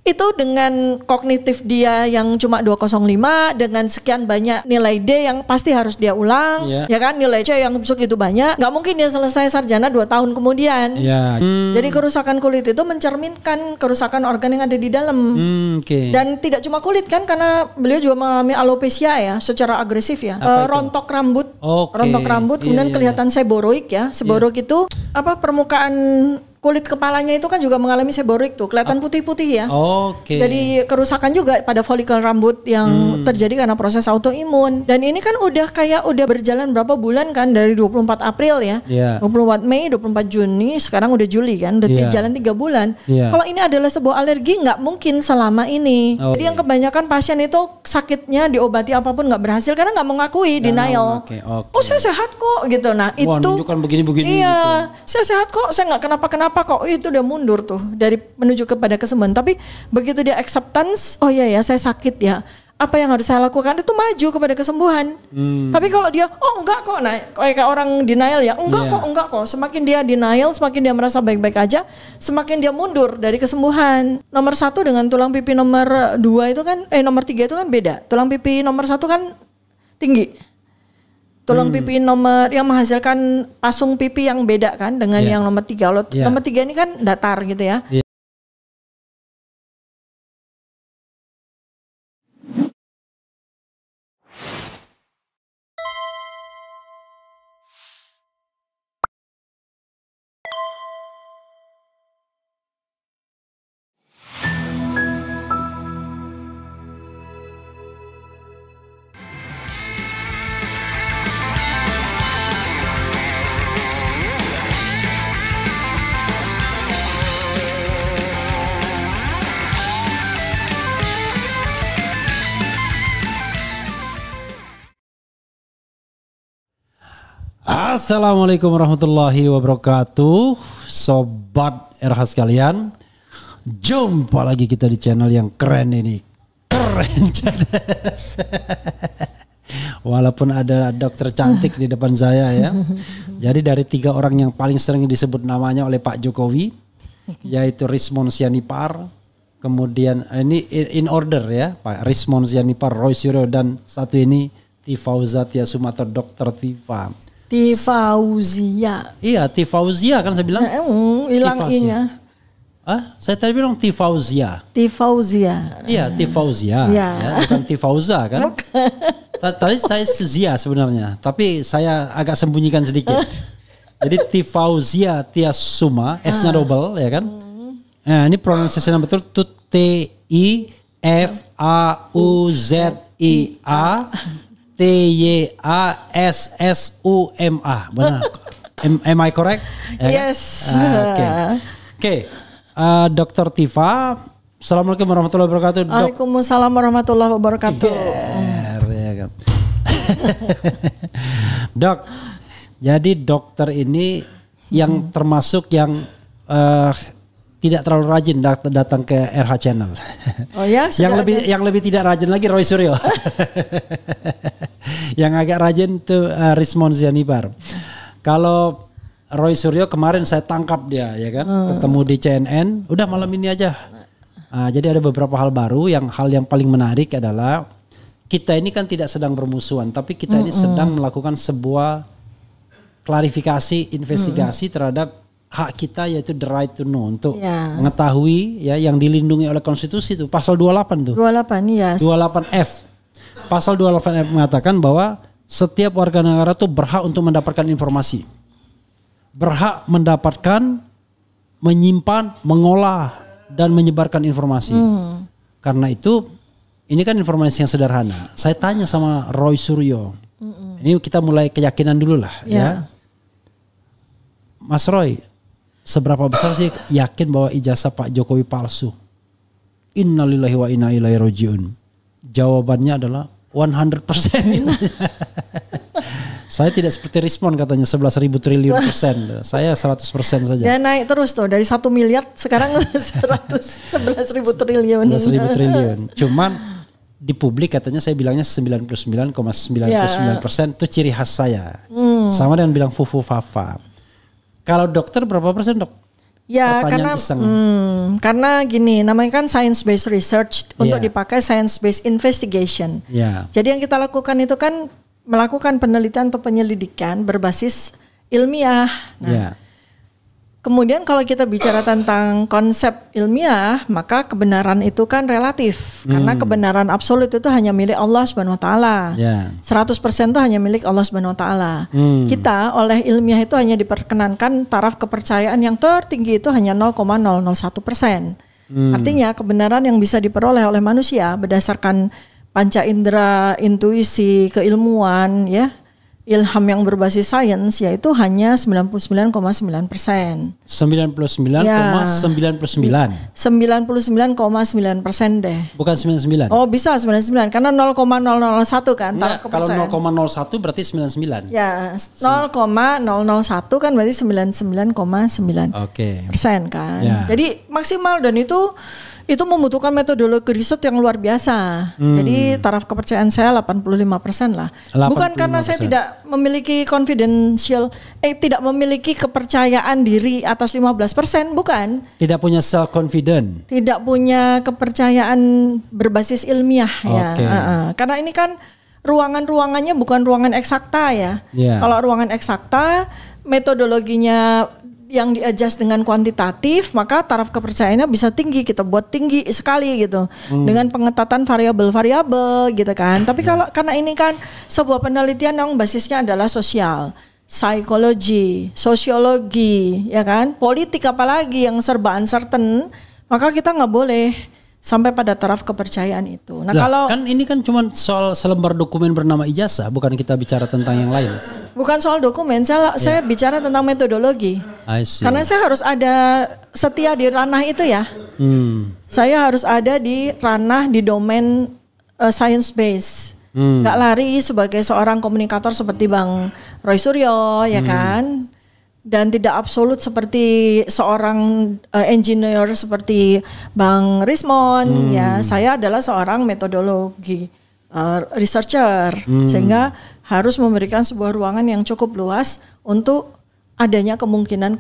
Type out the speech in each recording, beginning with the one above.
itu dengan kognitif dia yang cuma 205 dengan sekian banyak nilai D yang pasti harus dia ulang, ya kan, nilai C yang segitu banyak, nggak mungkin dia selesai sarjana 2 tahun kemudian. Jadi kerusakan kulit itu mencerminkan kerusakan organ yang ada di dalam. Dan tidak cuma kulit kan, karena beliau juga mengalami alopecia ya, secara agresif ya, rontok rambut, kemudian kelihatan seboroid ya, seboroid itu apa, permukaan kulit kepalanya itu kan juga mengalami seboroid tuh, kelihatan putih-putih ya. Jadi kerusakan juga pada folikel rambut yang terjadi karena proses autoimun. Dan ini kan udah berjalan berapa bulan kan, dari 24 April ya, 24 Mei, 24 Juni, sekarang udah Juli kan, udah jalan 3 bulan. Kalau ini adalah sebuah alergi, nggak mungkin selama ini. Jadi yang kebanyakan pasien itu sakitnya diobati apapun nggak berhasil karena nggak mengakui, denial. Oh saya sehat kok gitu. Nah itu menunjukkan begini-begini. Iya, saya sehat kok, saya nggak kenapa-kenapa kok. Itu udah mundur tuh dari menuju kepada kesembuhan. Tapi begitu dia acceptance, oh iya ya saya sakit ya, apa yang harus saya lakukan, itu maju kepada kesembuhan. Tapi kalau dia oh enggak kok, nah kayak orang denial ya, enggak kok, semakin dia denial, semakin dia merasa baik-baik aja, semakin dia mundur dari kesembuhan. Nomor 1 dengan tulang pipi nomor 2 itu kan nomor 3 itu kan beda. Tulang pipi nomor 1 kan tinggi. Tulang pipi nomor yang menghasilkan pasung pipi yang beda kan dengan yang nomor 3. Kalau nomor 3 ini kan datar gitu ya. Assalamualaikum warahmatullahi wabarakatuh, sobat RH sekalian. Jumpa lagi kita di channel yang keren ini, keren cerdas. Walaupun ada dokter cantik di depan saya ya. Jadi dari 3 orang yang paling sering disebut namanya oleh Pak Jokowi, yaitu Rismon Sianipar, kemudian ini in order ya, Pak Rismon Sianipar, Roy Suryo, dan satu ini Tifauzatia Sumatera, Dokter Tifa. Tifauzia. Iya, Tifauzia kan saya bilang. Hilang i-nya. Saya tadi bilang Tifauzia. Tifauzia. Iya, Tifauzia. Ya, bukan Tifauza kan? Tadi saya Zia sebenarnya, tapi saya agak sembunyikan sedikit. Jadi Tifauzia Tiasuma, S-nya double ya kan? Nah, ini pronunciation betul tuh T-I-F-A-U-Z-I-A T-Y-A-S-S-U-M-A. Benar. Am I correct? Yes. Oke. Dokter Tifa, Assalamualaikum warahmatullahi wabarakatuh. Waalaikumsalam warahmatullahi wabarakatuh. Ya kan. Dok, jadi dokter ini yang termasuk yang tidak terlalu rajin datang ke RH Channel. Oh ya, yang lebih tidak rajin lagi Roy Suryo. Yang agak rajin tuh Rismon Sianipar. Kalau Roy Suryo kemarin saya tangkap dia ya kan, ketemu di CNN, udah malam ini aja. Jadi ada beberapa hal baru, hal yang paling menarik adalah kita ini kan tidak sedang bermusuhan, tapi kita ini sedang melakukan sebuah klarifikasi, investigasi terhadap hak kita, yaitu the right to know, untuk mengetahui ya, yang dilindungi oleh konstitusi itu pasal 28 tuh. 28 yes. 28F. Pasal 28F mengatakan bahwa setiap warga negara tuh berhak untuk mendapatkan informasi. Berhak mendapatkan, menyimpan, mengolah dan menyebarkan informasi. Karena itu ini kan informasi yang sederhana. Saya tanya sama Roy Suryo. Ini kita mulai keyakinan dulu lah ya. Mas Roy, seberapa besar sih yakin bahwa ijazah Pak Jokowi palsu? Innalillahi wa inna ilaihi rajiun. Jawabannya adalah 100%. Saya tidak seperti Rismon katanya 11.000 triliun %. Saya 100% saja. Ya naik terus tuh dari 1 miliar sekarang 11.000 triliun. 11.000 triliun. Cuman di publik katanya saya bilangnya 99,99% itu ciri khas saya. Sama dengan bilang fufu fafa. Kalau dokter berapa persen, Dok? Ya, Pertanyaan karena gini, namanya kan science based research untuk dipakai science based investigation. Jadi yang kita lakukan itu kan melakukan penelitian atau penyelidikan berbasis ilmiah. Nah, kemudian kalau kita bicara tentang konsep ilmiah, maka kebenaran itu kan relatif. Karena kebenaran absolut itu hanya milik Allah Subhanahu wa taala. 100% itu hanya milik Allah Subhanahu wa taala. Kita oleh ilmiah itu hanya diperkenankan taraf kepercayaan yang tertinggi itu hanya 0,001%. Artinya kebenaran yang bisa diperoleh oleh manusia berdasarkan panca indera, intuisi, keilmuan, ya, ilham yang berbasis sains, yaitu hanya 99,9%. 99,99. 99,9% deh. Bukan 99. Oh, bisa 99 karena 0,001 kan taraf kepercayaan. Kalau 0,01 berarti 99. Ya, 0,001 kan berarti 99,9%. Kan. Jadi maksimal, dan itu membutuhkan metodologi riset yang luar biasa. Jadi taraf kepercayaan saya 85% lah. 85%. Bukan karena saya tidak memiliki tidak memiliki kepercayaan diri atas 15%, bukan. Tidak punya self confident. Tidak punya kepercayaan berbasis ilmiah ya. Karena ini kan ruangannya bukan ruangan eksakta ya. Kalau ruangan eksakta metodologinya yang di-adjust dengan kuantitatif, maka taraf kepercayaannya bisa tinggi, kita buat tinggi sekali gitu. Dengan pengetatan variabel-variabel gitu kan. Tapi kalau karena ini kan sebuah penelitian yang basisnya adalah sosial, psikologi, sosiologi, ya kan, politik apalagi yang serba uncertain, maka kita nggak boleh sampai pada taraf kepercayaan itu. Nah, kalau kan ini kan cuma soal selembar dokumen bernama ijazah, bukan kita bicara tentang yang lain. Bukan soal dokumen, saya bicara tentang metodologi. Karena saya harus ada setia di ranah itu ya. Saya harus ada di ranah, di domain science base. Gak lari sebagai seorang komunikator seperti Bang Roy Suryo, ya kan. Dan tidak absolut seperti seorang engineer seperti Bang Rismon. Ya, saya adalah seorang metodologi researcher, sehingga harus memberikan sebuah ruangan yang cukup luas untuk adanya kemungkinan.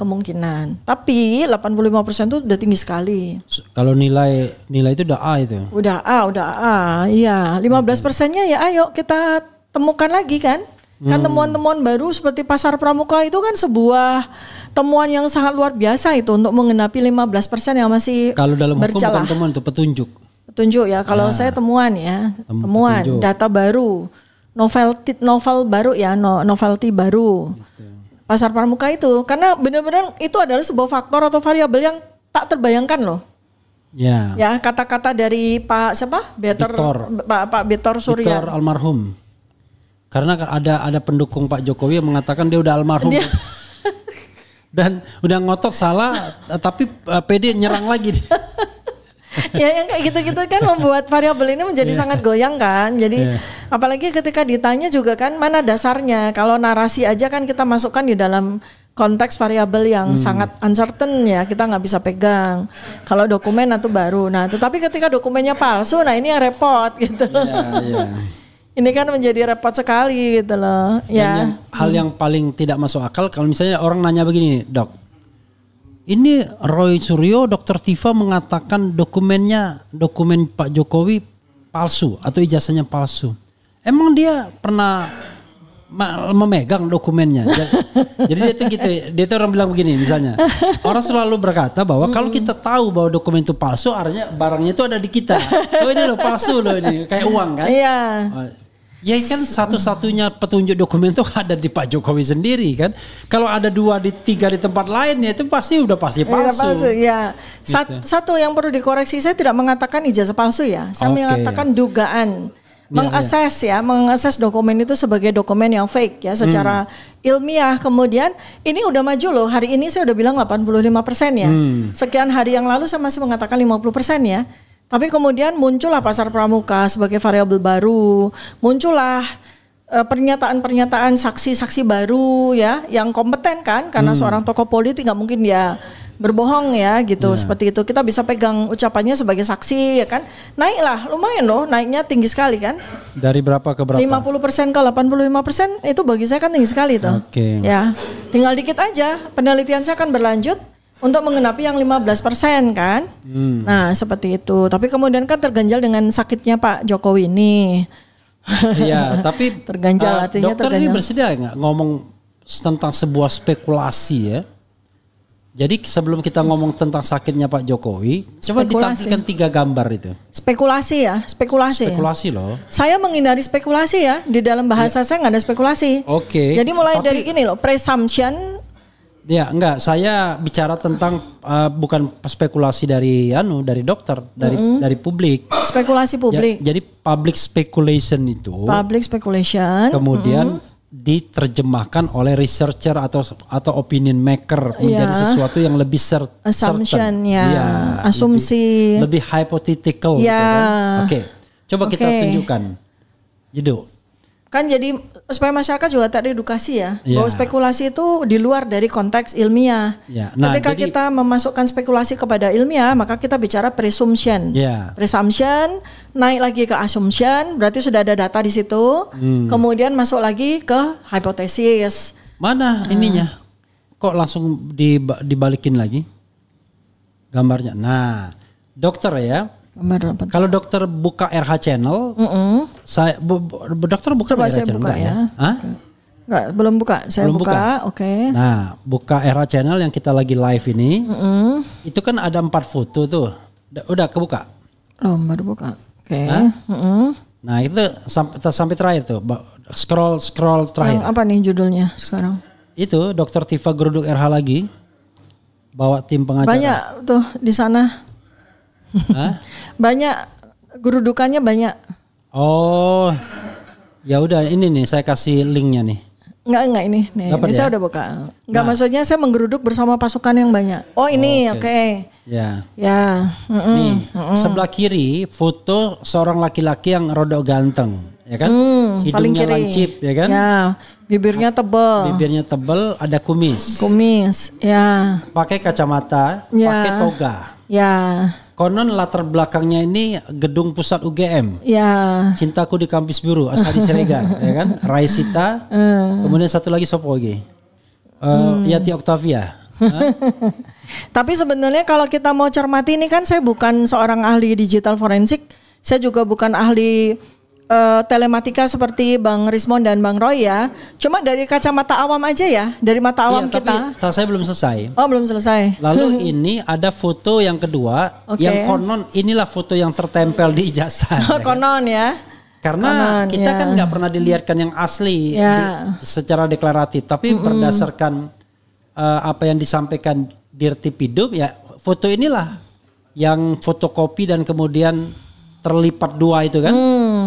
Tapi 85% itu udah tinggi sekali. Kalau nilai itu udah A itu. Udah A. Iya, 15%-nya ya ayo kita temukan lagi kan. Kan temuan-temuan baru seperti pasar pramuka itu kan sebuah temuan yang sangat luar biasa itu untuk mengenapi 15% yang masih bercelah. Kalau dalam hukum bukan temuan, itu petunjuk. Petunjuk ya, kalau saya temuan ya, temuan, petunjuk. Data baru, novel baru ya, novelty baru. Gitu. Pasar pramuka itu, karena benar-benar itu adalah sebuah faktor atau variabel yang tak terbayangkan loh. Ya, kata-kata dari Pak siapa? Pak Betor Surya. Betor almarhum. Karena ada pendukung Pak Jokowi yang mengatakan dia udah almarhum. Dan udah ngotot salah, tapi PD nyerang lagi. Ya yang kayak gitu-gitu kan membuat variabel ini menjadi sangat goyang kan. Jadi apalagi ketika ditanya juga kan mana dasarnya. Kalau narasi aja kan kita masukkan di dalam konteks variabel yang sangat uncertain ya, kita nggak bisa pegang. Kalau dokumen itu baru. Nah tetapi ketika dokumennya palsu, nah ini yang repot gitu. Ini kan menjadi repot sekali gitu loh. Ya. Hal yang paling tidak masuk akal kalau misalnya orang nanya begini, Dok. Ini Roy Suryo, Dr. Tifa mengatakan dokumen Pak Jokowi palsu atau ijazahnya palsu. Emang dia pernah memegang dokumennya? Jadi dia tuh orang bilang begini misalnya. Orang selalu berkata bahwa kalau kita tahu bahwa dokumen itu palsu, artinya barangnya itu ada di kita. Oh ini loh palsu loh ini, kayak uang kan? Iya. Ya kan satu-satunya petunjuk dokumen itu ada di Pak Jokowi sendiri kan. Kalau ada 2 di 3 di tempat lain ya itu pasti palsu. Ya. Satu yang perlu dikoreksi, saya tidak mengatakan ijazah palsu ya. Saya mengatakan dugaan. Mengakses dokumen itu sebagai dokumen yang fake ya secara ilmiah. Kemudian ini udah maju loh. Hari ini saya udah bilang 85% ya. Sekian hari yang lalu saya masih mengatakan 50% ya. Tapi kemudian muncullah pasar pramuka sebagai variabel baru, muncullah pernyataan-pernyataan saksi-saksi baru ya, yang kompeten kan, karena seorang tokoh politik nggak mungkin dia berbohong ya gitu, seperti itu. Kita bisa pegang ucapannya sebagai saksi ya kan, naiklah lumayan loh, naiknya tinggi sekali kan. Dari berapa ke berapa? 50% ke 85% itu bagi saya kan tinggi sekali tuh. Ya, tinggal dikit aja, penelitian saya akan berlanjut. untuk menggenapi yang 15% kan. Nah seperti itu. Tapi kemudian kan terganjal dengan sakitnya Pak Jokowi ini. Iya, tapi terganjal artinya dokter terganjal. ini bersedia nggak ngomong tentang sebuah spekulasi ya? Jadi sebelum kita ngomong tentang sakitnya Pak Jokowi, coba ditampilkan 3 gambar itu. Spekulasi ya, spekulasi. Spekulasi loh. Saya menghindari spekulasi ya, di dalam bahasa saya nggak ada spekulasi. Oke. Jadi mulai dari ini loh, presumption. Ya enggak, saya bicara tentang bukan spekulasi dari dokter, dari publik. Spekulasi publik. Jadi public speculation itu. Public speculation. Kemudian diterjemahkan oleh researcher atau opinion maker menjadi sesuatu yang lebih assumption certain. ya, asumsi lebih hypothetical ya. gitu kan. Oke. Coba kita tunjukkan. Jadi kan jadi supaya masyarakat juga teredukasi ya, bahwa spekulasi itu di luar dari konteks ilmiah. Nah, ketika kita memasukkan spekulasi kepada ilmiah, maka kita bicara presumption. Presumption naik lagi ke assumption, berarti sudah ada data di situ. Kemudian masuk lagi ke hipotesis. Mana ininya? Kok langsung dibalikin lagi gambarnya? Nah, dokter ya. Kalau dokter buka RH channel, saya dokter buka Coba RH saya channel buka ya. Enggak, belum buka. Saya belum buka. Oke. Nah, buka RH channel yang kita lagi live ini. Itu kan ada 4 foto tuh. Udah kebuka? Oh, baru buka. Oke. Nah, itu sampai terakhir tuh. Scroll terakhir. Yang apa nih judulnya sekarang? Itu Dr. Tifa Geruduk RH lagi. Bawa tim pengacara. Banyak tuh di sana. Banyak gerudukannya banyak. Oh, ya udah ini nih saya kasih linknya nih. Enggak ini nih. Ini saya udah buka. Enggak, maksudnya saya menggeruduk bersama pasukan yang banyak. Oh ini oke. Ya. Nih sebelah kiri foto seorang laki-laki yang rodok ganteng, ya kan? Hidungnya lancip, ya kan? Ya. Bibirnya tebal. Ada kumis. Ya. Pakai kacamata, pakai toga. Ya. Konon latar belakangnya ini gedung pusat UGM. Ya. Cintaku di Kampus Biru, Asadi Siregar, ya kan? Raisita. Kemudian satu lagi siapa lagi? Yati Octavia. Tapi sebenarnya kalau kita mau cermati ini kan saya bukan seorang ahli digital forensik, saya juga bukan ahli telematika seperti Bang Rismon dan Bang Roy ya. Cuma dari kacamata awam aja ya, dari mata awam kita. Tapi saya belum selesai. Oh, belum selesai. Lalu ini ada foto yang kedua, yang konon inilah foto yang tertempel di ijazah. Konon ya. Karena kita kan nggak pernah dilihatkan yang asli secara deklaratif, tapi berdasarkan apa yang disampaikan Dirtipidum ya, foto inilah yang fotokopi dan kemudian terlipat 2 itu kan.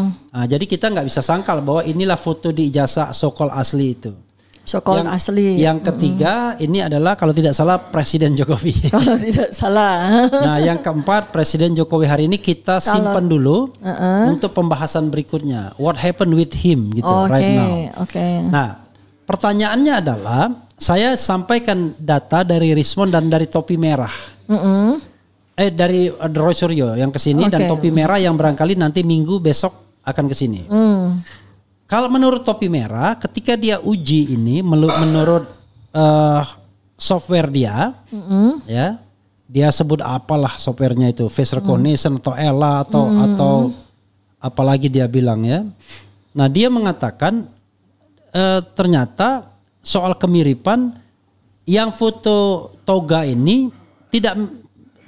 Nah, jadi kita nggak bisa sangkal bahwa inilah foto di ijazah sokol asli itu. Sokol asli. Yang ketiga ini adalah kalau tidak salah Presiden Jokowi. Kalau tidak salah. Nah, yang keempat Presiden Jokowi hari ini kita simpan dulu untuk pembahasan berikutnya. What happened with him gitu right now. Nah, pertanyaannya adalah saya sampaikan data dari Rismon dan dari Topi Merah. Dari Roy Suryo yang kesini dan Topi Merah yang barangkali nanti minggu besok akan kesini. Kalau menurut Topi Merah, ketika dia uji ini menurut software dia, ya dia sebut apalah softwarenya itu, face recognition atau ELA atau apalagi dia bilang ya. Nah dia mengatakan ternyata soal kemiripan yang foto toga ini tidak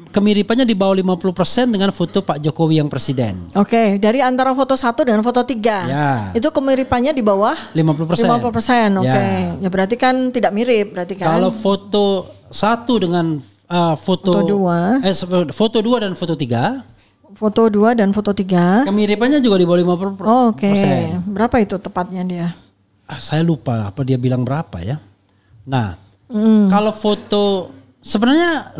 kemiripannya di bawah 50% dengan foto Pak Jokowi yang presiden. Oke, dari antara foto 1 dan foto 3. Ya. Itu kemiripannya di bawah 50%. Oke. Ya berarti kan tidak mirip berarti kan. Kalau foto 1 dengan foto 2. Foto 2 dan foto 3. Foto 2 dan foto 3. Kemiripannya juga di bawah 50%. Oke. Berapa itu tepatnya dia? Saya lupa apa dia bilang berapa ya. Nah, kalau foto sebenarnya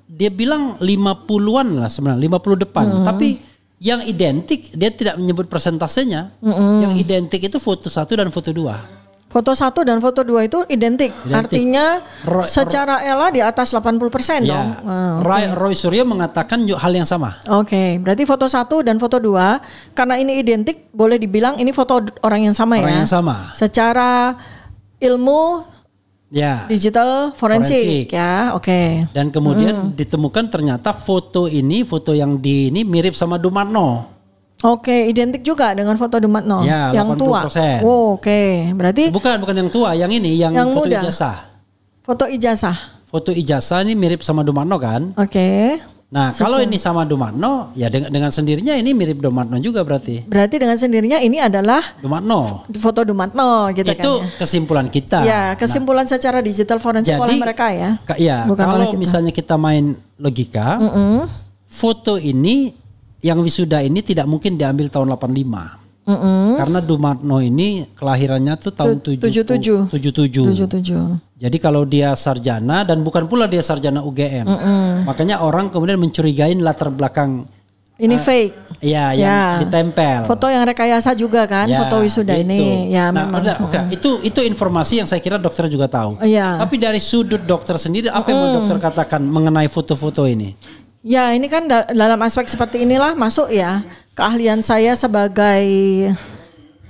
dia bilang 50-an lah sebenarnya, 50 depan. Tapi yang identik dia tidak menyebut persentasenya. Yang identik itu foto 1 dan foto 2. Foto 1 dan foto 2 itu identik. Artinya secara ELA di atas 80% dong. Roy Suryo mengatakan hal yang sama. Oke, berarti foto 1 dan foto 2 karena ini identik boleh dibilang ini foto orang yang sama ya. Orang yang sama. Secara ilmu Ya. Digital forensik ya, oke. Dan kemudian ditemukan ternyata foto yang di ini mirip sama Dumatno. Oke, identik juga dengan foto Dumatno ya, yang 80%. tua. Oh, oke, berarti bukan yang tua, yang ini yang foto muda. ijazah. Foto ijazah ini mirip sama Dumatno kan? Oke. Nah, kalau ini sama Dumatno, ya dengan sendirinya ini mirip Dumatno juga berarti. Berarti dengan sendirinya ini adalah Dumatno. Foto Dumatno gitu itu kan. Itu kesimpulan kita. Ya, kesimpulan secara digital forensik oleh mereka ya. Ya, kalau misalnya kita main logika, foto ini yang wisuda ini tidak mungkin diambil tahun 85. Karena Dumatno ini kelahirannya tuh tahun 77. Jadi kalau dia sarjana dan bukan pula dia sarjana UGM. Makanya orang kemudian mencurigain latar belakang ini fake. Iya, yang ditempel. Foto yang rekayasa juga kan, foto wisuda gitu. ini. Ya, nah, memang. Itu informasi yang saya kira dokter juga tahu. Ya. Tapi dari sudut dokter sendiri apa yang mau dokter katakan mengenai foto-foto ini? Ya, ini kan dalam aspek seperti inilah masuk ya keahlian saya sebagai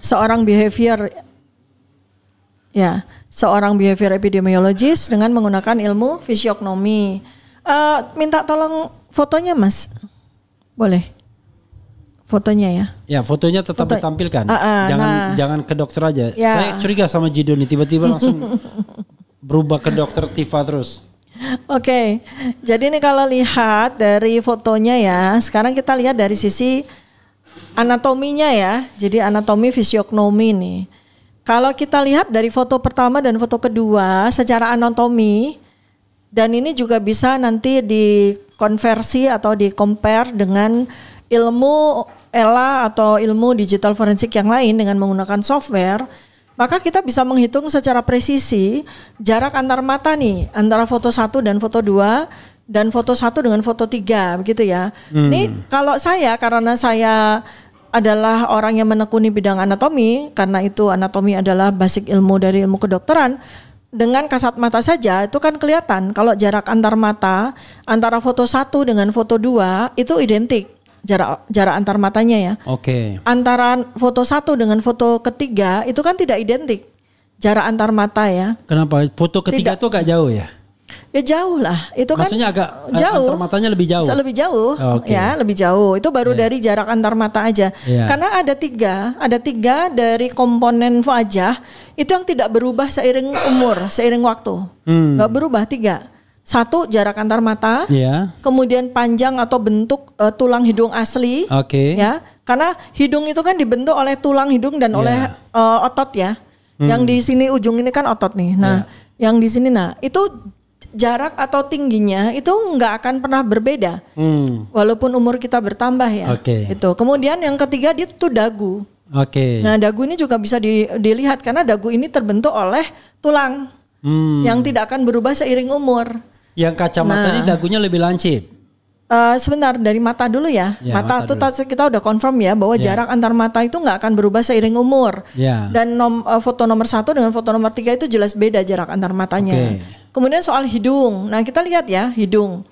seorang behavior epidemiologist dengan menggunakan ilmu fisiognomi. Minta tolong fotonya, Mas. Boleh? Fotonya ya. Ya, fotonya tetap ditampilkan. Jangan ke dokter aja. Ya. Saya curiga sama Jido nih, tiba-tiba langsung berubah ke dokter Tifa terus. Oke, jadi ini kalau lihat dari fotonya ya, sekarang kita lihat dari sisi anatominya ya. Jadi anatomi fisiognomi nih. Kalau kita lihat dari foto pertama dan foto kedua secara anatomi, dan ini juga bisa nanti dikonversi atau di-compare dengan ilmu ELA atau ilmu digital forensik yang lain dengan menggunakan software, maka kita bisa menghitung secara presisi jarak antar mata nih, antara foto 1 dan foto 2 dan foto 1 dengan foto 3 begitu ya. Ini kalau karena saya adalah orang yang menekuni bidang anatomi, karena itu anatomi adalah basic ilmu dari ilmu kedokteran, dengan kasat mata saja itu kan kelihatan kalau jarak antar mata antara foto 1 dengan foto 2 itu identik. Jarak antar matanya ya. Oke. Antara foto 1 dengan foto ketiga itu kan tidak identik jarak antar mata ya. Kenapa? Foto ketiga itu agak jauh ya? Ya jauh lah. Itu maksudnya kan agak jauh. Antar matanya lebih jauh. Lebih jauh. Ya, lebih jauh. Itu baru dari jarak antar mata aja. Karena ada tiga dari komponen wajah itu yang tidak berubah seiring umur, seiring waktu. Nggak berubah 3. 1 jarak antar mata, kemudian panjang atau bentuk tulang hidung asli, ya, karena hidung itu kan dibentuk oleh tulang hidung dan oleh otot ya. Yang di sini ujung ini kan otot nih. Nah, yang di sini, itu jarak atau tingginya itu nggak akan pernah berbeda, walaupun umur kita bertambah ya. Itu. Kemudian yang ketiga dia tuh dagu. Nah, dagu ini juga bisa dilihat karena dagu ini terbentuk oleh tulang yang tidak akan berubah seiring umur. Yang kacamata ini dagunya lebih lancip. Sebentar dari mata dulu ya. Mata itu kita udah confirm ya bahwa jarak antar mata itu nggak akan berubah seiring umur. Dan foto nomor 1 dengan foto nomor 3 itu jelas beda jarak antar matanya. Kemudian soal hidung. Nah, kita lihat ya hidung.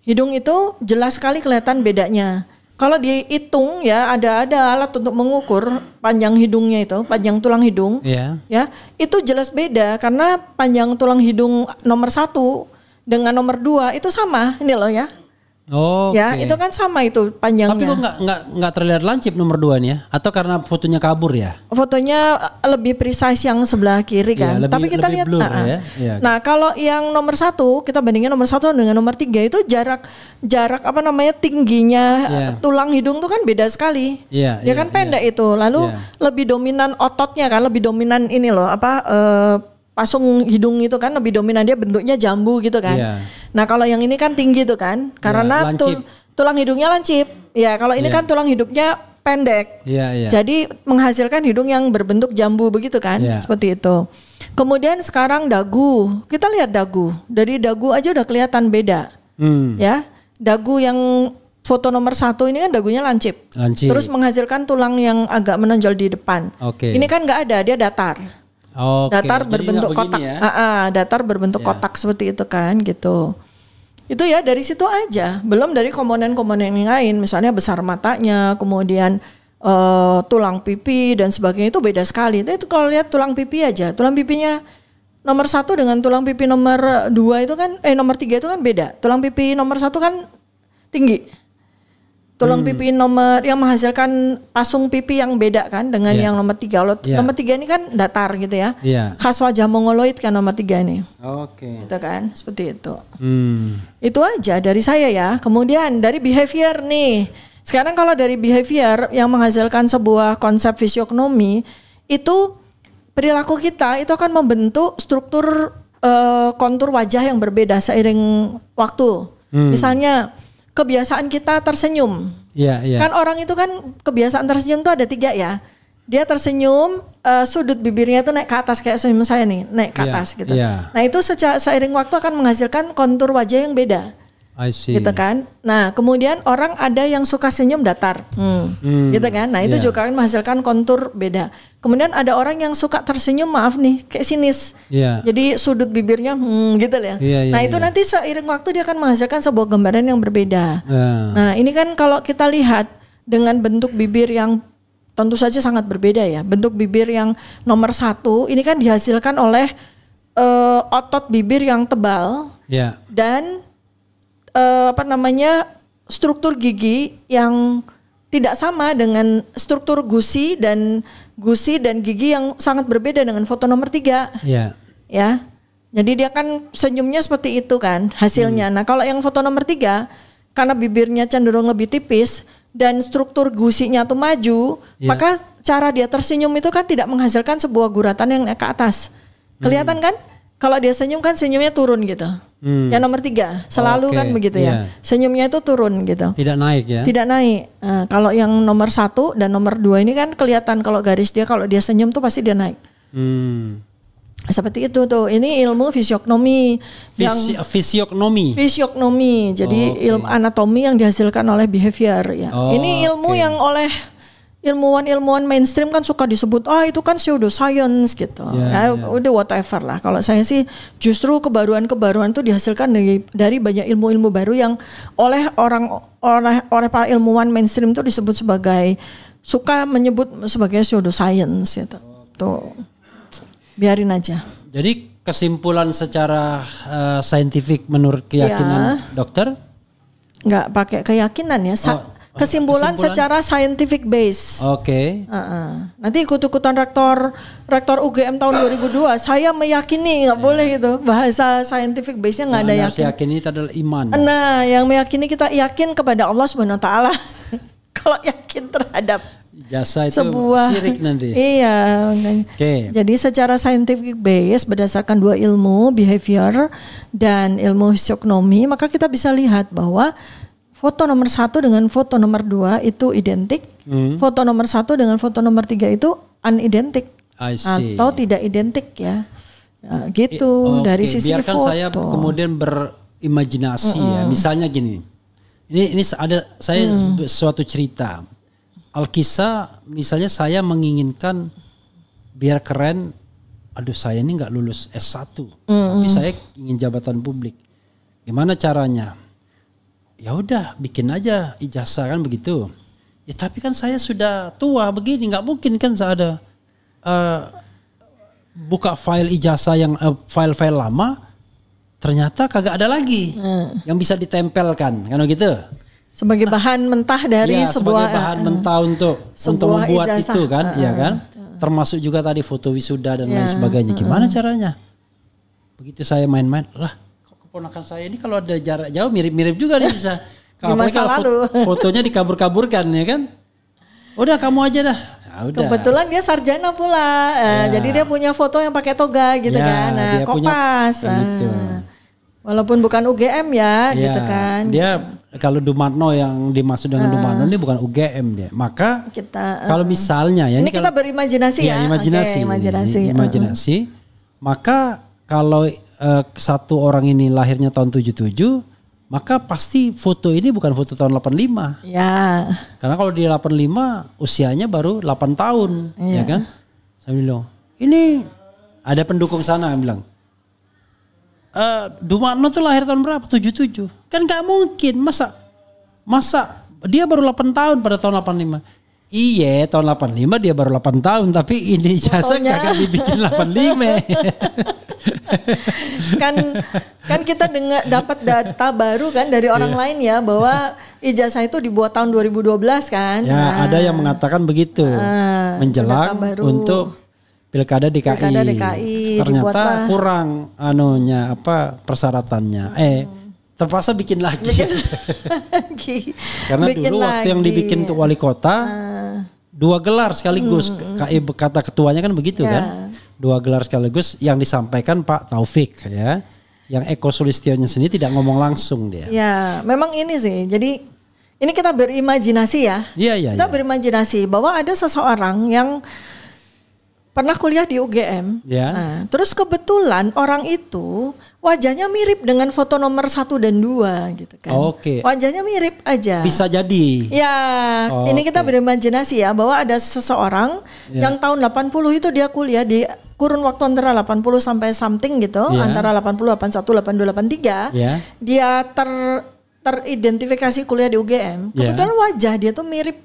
Hidung itu jelas sekali kelihatan bedanya. Kalau dihitung ya ada alat untuk mengukur panjang hidungnya itu, panjang tulang hidung. Ya, itu jelas beda karena panjang tulang hidung nomor 1 dengan nomor 2 itu sama ini loh ya. Ya, itu kan sama itu panjangnya. Tapi kok nggak terlihat lancip nomor 2 nih ya? Atau karena fotonya kabur ya? Apa lebih precise yang sebelah kiri kan. Tapi kita lihat blur, ya? Nah, kalau yang nomor 1 kita bandingin nomor 1 dengan nomor 3 itu jarak tingginya tulang hidung tuh kan beda sekali. Ya kan pendek itu. Lalu lebih dominan ototnya kan, lebih dominan ini loh pasung hidung itu kan lebih dominan, dia bentuknya jambu gitu kan. Nah, kalau yang ini kan tinggi tuh kan karena tulang hidungnya lancip. Ya, kalau ini kan tulang hidungnya pendek. Jadi menghasilkan hidung yang berbentuk jambu begitu kan. Seperti itu. Kemudian sekarang dagu. Kita lihat dagu. Dari dagu aja udah kelihatan beda. Ya. Dagu yang foto nomor 1 ini kan dagunya lancip. Terus menghasilkan tulang yang agak menonjol di depan. Ini kan nggak ada, dia datar. Datar berbentuk kotak. Datar berbentuk kotak seperti itu kan gitu. Itu ya dari situ aja. Belum dari komponen-komponen yang lain. Misalnya besar matanya, kemudian tulang pipi dan sebagainya itu beda sekali. Itu kalau lihat tulang pipi aja, tulang pipinya nomor 1 dengan tulang pipi nomor 2 itu kan nomor 3 itu kan beda. Tulang pipi nomor 1 kan tinggi. Tulang pipi nomor yang menghasilkan pasung pipi yang beda kan dengan yang nomor 3. Kalau nomor 3 ini kan datar gitu ya. Khas wajah mongoloid kan nomor 3 ini. Oke. Gitu kan, seperti itu. Itu aja dari saya ya. Kemudian dari behavior nih. Sekarang kalau dari behavior yang menghasilkan sebuah konsep fisiognomi, itu perilaku kita itu akan membentuk struktur kontur wajah yang berbeda seiring waktu. Misalnya kebiasaan kita tersenyum. Kan orang itu kan kebiasaan tersenyum tuh ada 3 ya. Dia tersenyum, sudut bibirnya itu naik ke atas kayak senyum saya nih, naik ke atas gitu. Nah itu seiring waktu akan menghasilkan kontur wajah yang beda. I see. Gitu kan. Nah kemudian orang ada yang suka senyum datar. Gitu kan. Nah itu juga akan menghasilkan kontur beda. Kemudian ada orang yang suka tersenyum, maaf nih, kayak sinis. Jadi sudut bibirnya gitu ya. Nah itu nanti seiring waktu dia akan menghasilkan sebuah gambaran yang berbeda. Nah ini kan kalau kita lihat dengan bentuk bibir yang tentu saja sangat berbeda ya. Bentuk bibir yang nomor 1 ini kan dihasilkan oleh otot bibir yang tebal dan struktur gigi yang tidak sama dengan struktur gusi dan gigi yang sangat berbeda dengan foto nomor 3. Ya. Jadi dia kan senyumnya seperti itu kan hasilnya. Nah, kalau yang foto nomor 3 karena bibirnya cenderung lebih tipis dan struktur gusinya tuh maju, maka cara dia tersenyum itu kan tidak menghasilkan sebuah guratan yang naik ke atas. Kelihatan kan? Kalau dia senyum kan senyumnya turun gitu. Yang nomor 3 selalu kan begitu ya. Senyumnya itu turun gitu. Tidak naik ya? Tidak naik. Nah, kalau yang nomor 1 dan nomor 2 ini kan kelihatan kalau garis dia kalau dia senyum tuh pasti dia naik. Seperti itu tuh. Ini ilmu fisiognomi. Fisiognomi. Jadi ilmu anatomi yang dihasilkan oleh behavior ya. Ini ilmu yang oleh ilmuwan mainstream kan suka disebut itu kan pseudoscience gitu. Udah whatever lah. Kalau saya sih justru kebaruan-kebaruan itu dihasilkan dari banyak ilmu-ilmu baru yang oleh para ilmuwan mainstream itu disebut sebagai suka menyebut sebagai pseudoscience gitu. Tuh. Biarin aja. Jadi kesimpulan secara saintifik menurut keyakinan dokter? Enggak pakai keyakinan ya. Kesimpulan secara scientific base. Nanti ikut-ikutan rektor UGM tahun 2002. Saya meyakini nggak boleh gitu. Bahasa scientific base-nya nggak ada yakin. Yakini itu adalah iman. Nah, yang meyakini kita yakin kepada Allah Subhanahu Wa Taala. Kalau yakin terhadap jasa itu sebuah syirik nanti. Iya. Jadi secara scientific base berdasarkan 2 ilmu, behavior dan ilmu fisiognomi, maka kita bisa lihat bahwa foto nomor 1 dengan foto nomor 2 itu identik. Foto nomor 1 dengan foto nomor 3 itu unidentik atau tidak identik ya. Gitu dari sisi biarkan foto. Saya kemudian berimajinasi ya. Misalnya gini. Ini ada saya suatu cerita. Alkisah misalnya saya menginginkan biar keren. Aduh saya ini nggak lulus S1. Tapi saya ingin jabatan publik. Gimana caranya? Ya udah bikin aja ijazah kan begitu. Ya tapi kan saya sudah tua begini, nggak mungkin kan saya ada buka file ijazah yang file-file lama, ternyata kagak ada lagi yang bisa ditempelkan kan gitu. Sebagai bahan mentah dari sebuah sebagai bahan mentah untuk membuat ijazah. Itu kan, ya kan. Termasuk juga tadi foto wisuda dan lain sebagainya. Gimana caranya? Begitu saya main-main, lah keponakan saya ini kalau ada jarak jauh mirip-mirip juga nih bisa. Kalau fotonya dikabur-kaburkan ya kan. Udah kamu aja dah. Ya, udah. Kebetulan dia sarjana pula. Jadi dia punya foto yang pakai toga gitu kan. Nah, kok pas. Gitu. Walaupun bukan UGM ya gitu kan. Dia kalau Dumarno yang dimaksud dengan Dumarno ini bukan UGM dia. Maka kita kalau misalnya ya ini kita berimajinasi ya. Imajinasi. Maka kalau satu orang ini lahirnya tahun 77, maka pasti foto ini bukan foto tahun 85. Ya. Karena kalau dia 85, usianya baru 8 tahun, ya kan? Saya bilang, ini ada pendukung sana yang bilang, Dumarno tuh lahir tahun berapa? 77. Kan gak mungkin, masa dia baru 8 tahun pada tahun 85. Iya, tahun 85 dia baru 8 tahun, tapi ini ijazah kagak dibikin 85. kan kita dapat data baru kan dari orang lain ya, bahwa ijazah itu dibuat tahun 2012 kan. Ya, ada yang mengatakan begitu. Menjelang untuk Pilkada DKI. Ternyata kurang persyaratannya. Terpaksa bikin lagi. Karena bikin dulu waktu yang dibikin untuk wali kota 2 gelar sekaligus. Kata ketuanya kan begitu kan. 2 gelar sekaligus yang disampaikan Pak Taufik ya. Yang Eko Sulistyonya sendiri tidak ngomong langsung dia. Ya, memang ini sih. Jadi ini kita berimajinasi ya. Iya. Kita berimajinasi bahwa ada seseorang yang pernah kuliah di UGM. Ya. Nah, terus kebetulan orang itu wajahnya mirip dengan foto nomor 1 dan 2 gitu kan. Oke. Wajahnya mirip aja. Bisa jadi. Ya, ini kita berimajinasi ya bahwa ada seseorang yang tahun 80 itu dia kuliah di kurun waktu antara 80 sampai something gitu, antara 80, 81, 82, 83. Dia teridentifikasi kuliah di UGM. Kebetulan wajah dia tuh mirip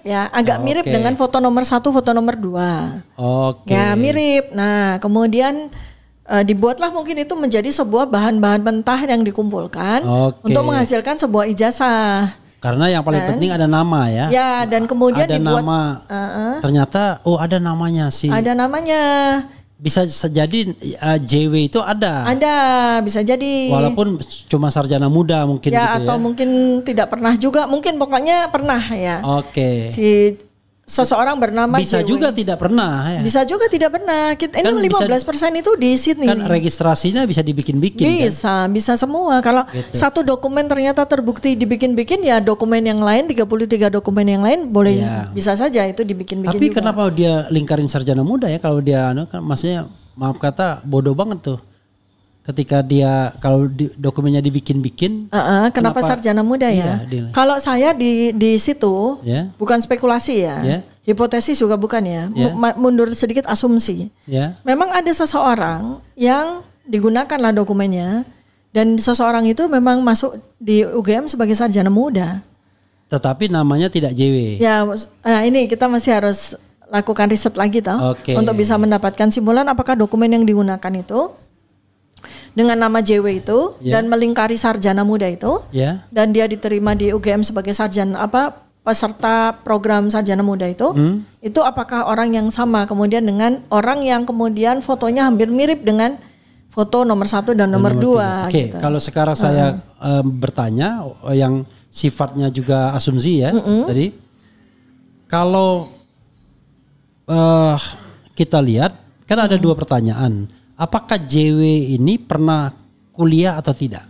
ya, agak mirip dengan foto nomor 1, foto nomor 2. Ya, mirip. Nah, kemudian dibuatlah mungkin itu menjadi sebuah bahan-bahan mentah yang dikumpulkan untuk menghasilkan sebuah ijazah. Karena yang paling penting ada nama ya. Ya, dan kemudian ada dibuat nama. Ternyata ada namanya sih. Ada namanya. Bisa jadi JW itu ada. Ada, bisa jadi. Walaupun cuma sarjana muda mungkin ya, gitu atau mungkin tidak pernah juga, mungkin pokoknya pernah ya. Si seseorang bernama bisa JW. juga tidak pernah ya. Bisa juga tidak pernah. Ini kan 15% itu di Sydney. Kan registrasinya bisa dibikin-bikin. Bisa semua. Kalau satu dokumen ternyata terbukti dibikin-bikin, ya dokumen yang lain, 33 dokumen yang lain boleh bisa saja itu dibikin-bikin. Tapi juga. Kenapa dia lingkarin sarjana muda ya? Kalau dia kan maksudnya maaf kata bodoh banget tuh. Ketika dia kalau dokumennya dibikin-bikin, kenapa sarjana muda ya? Kalau saya di situ bukan spekulasi ya, hipotesis juga bukan ya, mundur sedikit asumsi. Memang ada seseorang yang digunakanlah dokumennya dan seseorang itu memang masuk di UGM sebagai sarjana muda. Tetapi namanya tidak JW. Ya, nah ini kita masih harus lakukan riset lagi untuk bisa mendapatkan simpulan apakah dokumen yang digunakan itu dengan nama JW itu dan melingkari sarjana muda itu dan dia diterima di UGM sebagai peserta program sarjana muda itu apakah orang yang sama kemudian dengan orang yang kemudian fotonya hampir mirip dengan foto nomor 1 dan nomor 2 gitu. Kalau sekarang saya bertanya yang sifatnya juga asumsi ya tadi, kalau kita lihat kan ada 2 pertanyaan. Apakah JW ini pernah kuliah atau tidak?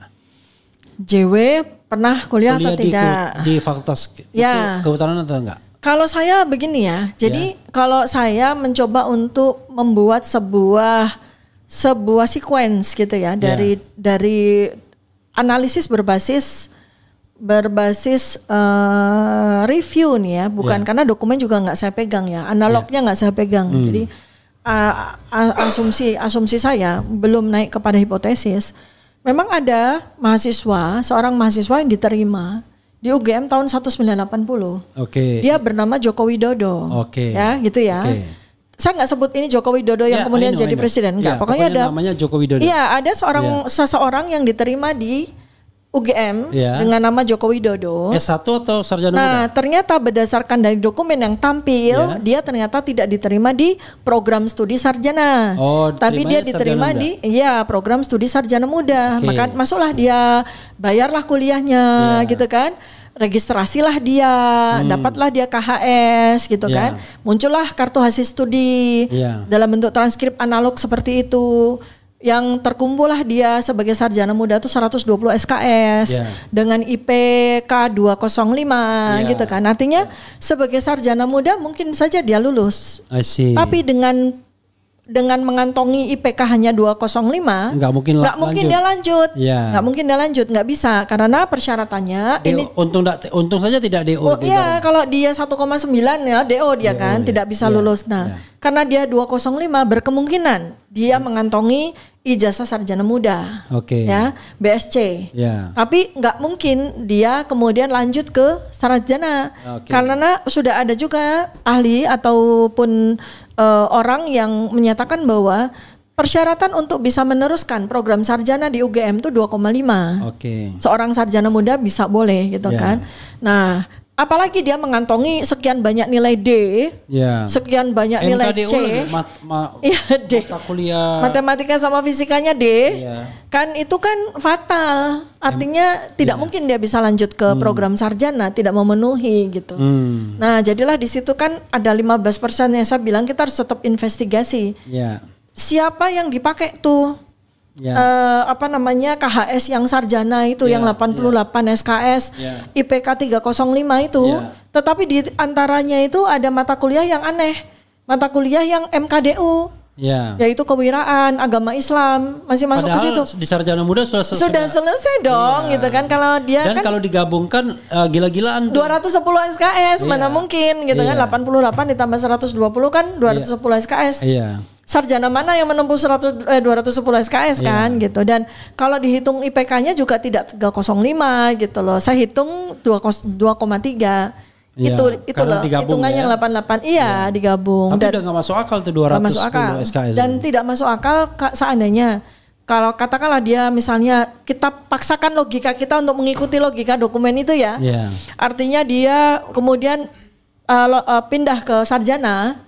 JW pernah kuliah atau tidak? Di fakultas kehutanan atau enggak? Kalau saya begini ya, jadi kalau saya mencoba untuk membuat sebuah sequence gitu ya dari analisis berbasis review nih ya, bukan karena dokumen juga nggak saya pegang ya, analognya nggak saya pegang, jadi asumsi saya belum naik kepada hipotesis. Memang ada seorang mahasiswa yang diterima di UGM tahun 1980. Dia bernama Joko Widodo. Ya, gitu ya. Saya nggak sebut ini Joko Widodo yang kemudian jadi presiden, enggak. Pokoknya ada namanya Joko Widodo. Iya, ada seseorang yang diterima di UGM dengan nama Joko Widodo. S1 atau sarjana muda? Nah, ternyata berdasarkan dari dokumen yang tampil, dia ternyata tidak diterima di program studi sarjana. Tapi dia diterima di program studi sarjana muda. Maka masuklah dia, bayarlah kuliahnya gitu kan. Registrasilah dia, dapatlah dia KHS gitu kan. Muncullah kartu hasil studi dalam bentuk transkrip analog seperti itu. Yang terkumpullah dia sebagai sarjana muda itu 120 SKS dengan IPK 205 gitu kan. Artinya sebagai sarjana muda mungkin saja dia lulus. Tapi dengan mengantongi IPK hanya 205 nggak mungkin dia lanjut. Nggak mungkin dia lanjut, nggak bisa karena persyaratannya ini untung saja tidak DO. Kalau dia 1,9 ya DO dia kan tidak bisa lulus. Nah, karena dia 205 berkemungkinan dia mengantongi ijazah sarjana muda, Oke. ya BSc. Ya. Tapi nggak mungkin dia kemudian lanjut ke sarjana, Oke. karena sudah ada juga ahli ataupun orang yang menyatakan bahwa persyaratan untuk bisa meneruskan program sarjana di UGM itu 2,5. Oke. Seorang sarjana muda bisa boleh gitu Ya. kan. Nah, apalagi dia mengantongi sekian banyak nilai D, Ya. sekian banyak nilai MKDU C. lagi, Iya, D. mata kuliah. Matematika sama fisikanya D. Iya. Kan itu kan fatal. Artinya tidak mungkin dia bisa lanjut ke program sarjana, tidak memenuhi gitu. Nah, jadilah di situ kan ada 15% yang saya bilang kita harus tetap investigasi. Ya. Siapa yang dipakai tuh? Ya. KHS yang sarjana itu yang 88 SKS, IPK 305 itu. Tetapi di antaranya itu ada mata kuliah yang aneh. Mata kuliah yang MKDU. Yaitu kewiraan, agama Islam, masih masuk Padahal ke situ. di sarjana muda sudah selesai. Sudah selesai dong gitu kan, kalau dia Dan kan kalau digabungkan gila-gilaan tuh. 210 SKS mana mungkin gitu kan, 88 ditambah 120 kan 210 SKS. Iya. Sarjana mana yang menempuh 210 SKS kan gitu. Dan kalau dihitung IPK-nya juga tidak 305 gitu loh. Saya hitung 2,3. Itu loh hitungannya yang 88. Iya, digabung. Tapi udah gak masuk akal tuh 210 SKS. Dan tidak masuk akal seandainya kalau katakanlah dia misalnya kita paksakan logika kita untuk mengikuti logika dokumen itu ya. Artinya dia kemudian pindah ke sarjana.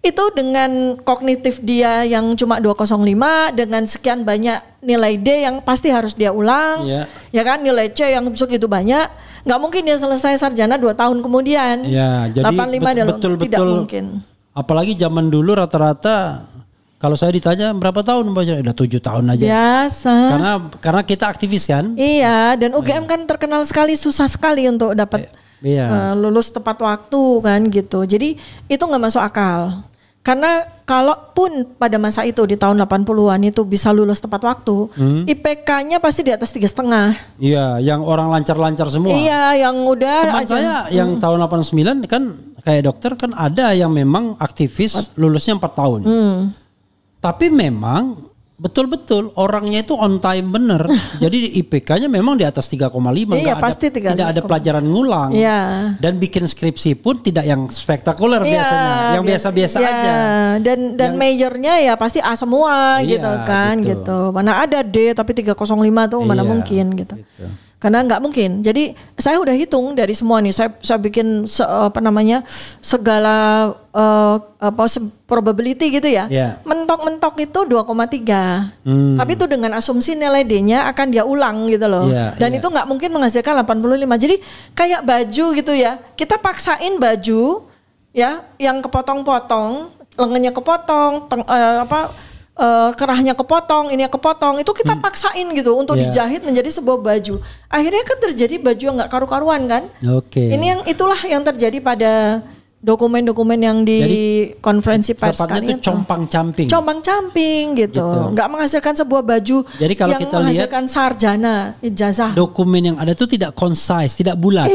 Itu dengan kognitif dia yang cuma 205 dengan sekian banyak nilai D yang pasti harus dia ulang, ya kan, nilai C yang segitu banyak, nggak mungkin dia selesai sarjana 2 tahun kemudian. Jadi 85 betul-betul tidak mungkin. Apalagi zaman dulu rata-rata kalau saya ditanya berapa tahun baca, udah 7 tahun aja. Biasa. Karena kita aktivis kan. Iya, dan UGM kan terkenal sekali susah sekali untuk dapat lulus tepat waktu kan gitu. Jadi itu nggak masuk akal. Karena kalaupun pada masa itu di tahun 80-an itu bisa lulus tepat waktu, IPK-nya pasti di atas 3,5. Iya, yang orang lancar-lancar semua. Iya, yang udah teman saya yang tahun 89 kan kayak dokter kan ada yang memang aktivis lulusnya 4 tahun. Tapi memang betul-betul orangnya itu on time bener. Jadi IPK-nya memang di atas 3,5. Iya, pasti 3,5. Tidak ada pelajaran ngulang. Dan bikin skripsi pun tidak yang spektakuler biasanya. Yang biasa-biasa aja. Dan majornya ya pasti A semua gitu kan gitu. Mana ada D tapi 305 tuh mana mungkin gitu. Karena nggak mungkin. Jadi saya udah hitung dari semua nih. Saya bikin segala probability gitu ya. Mentok-mentok itu 2,3. Tapi itu dengan asumsi nilai D-nya akan dia ulang gitu loh. Dan itu nggak mungkin menghasilkan 85. Jadi kayak baju gitu ya. Kita paksain baju ya yang kepotong-potong, lengannya kepotong, kerahnya kepotong, ini kepotong, itu kita paksain gitu untuk dijahit menjadi sebuah baju. Akhirnya kan terjadi baju yang nggak karu-karuan kan. Itulah yang terjadi pada dokumen-dokumen yang di konferensi pers kan itu compang-camping gitu. Nggak menghasilkan sebuah baju yang kita menghasilkan sarjana, ijazah. Dokumen yang ada itu tidak concise, tidak bulat.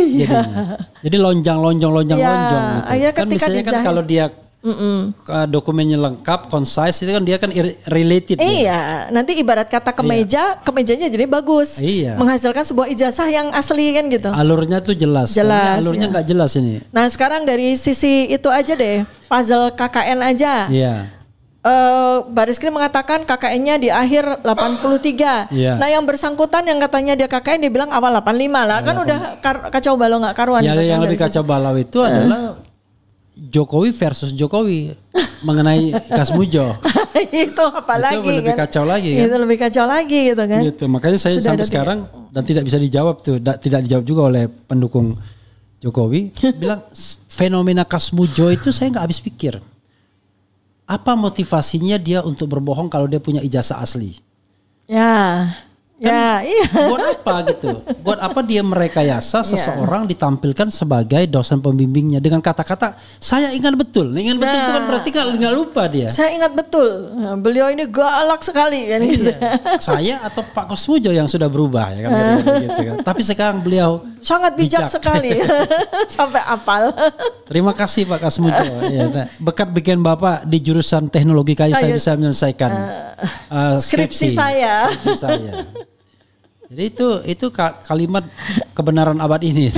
Jadi lonjang gitu. Kan misalnya kan kalau dia dokumennya lengkap, concise itu kan dia kan related. Nanti ibarat kata kemejanya jadi bagus. Menghasilkan sebuah ijazah yang asli kan gitu. Alurnya tuh jelas. Alurnya nggak jelas ini. Nah sekarang dari sisi itu aja deh, puzzle KKN aja. Bariskrim mengatakan KKN-nya di akhir 83. Nah yang bersangkutan yang katanya dia KKN dia bilang awal 85 lah. Kan udah kacau balau nggak karuan. Yang lebih kacau balau itu adalah Jokowi versus Jokowi mengenai Kasmujo. Itu apalagi itu lebih kacau lagi kan? Itu lebih kacau lagi gitu kan. Makanya saya sampai sekarang dan tidak bisa dijawab tuh, tidak dijawab juga oleh pendukung Jokowi. Bilang fenomena Kasmujo itu saya nggak habis pikir. Apa motivasinya dia untuk berbohong kalau dia punya ijazah asli? Buat apa gitu? Buat apa dia merekayasa seseorang ditampilkan sebagai dosen pembimbingnya dengan kata-kata saya ingat betul. Ingat betul itu kan berarti nggak lupa dia. Saya ingat betul. Beliau ini galak sekali kan gitu. Saya atau Pak Kasmujo yang sudah berubah ya kan gitu kan. Tapi sekarang beliau Sangat bijak sekali. Sampai apal. Terima kasih Pak Kasmujo. Ya, berkat bikin Bapak di jurusan teknologi kayu saya bisa menyelesaikan skripsi saya. Jadi itu kalimat kebenaran abad ini.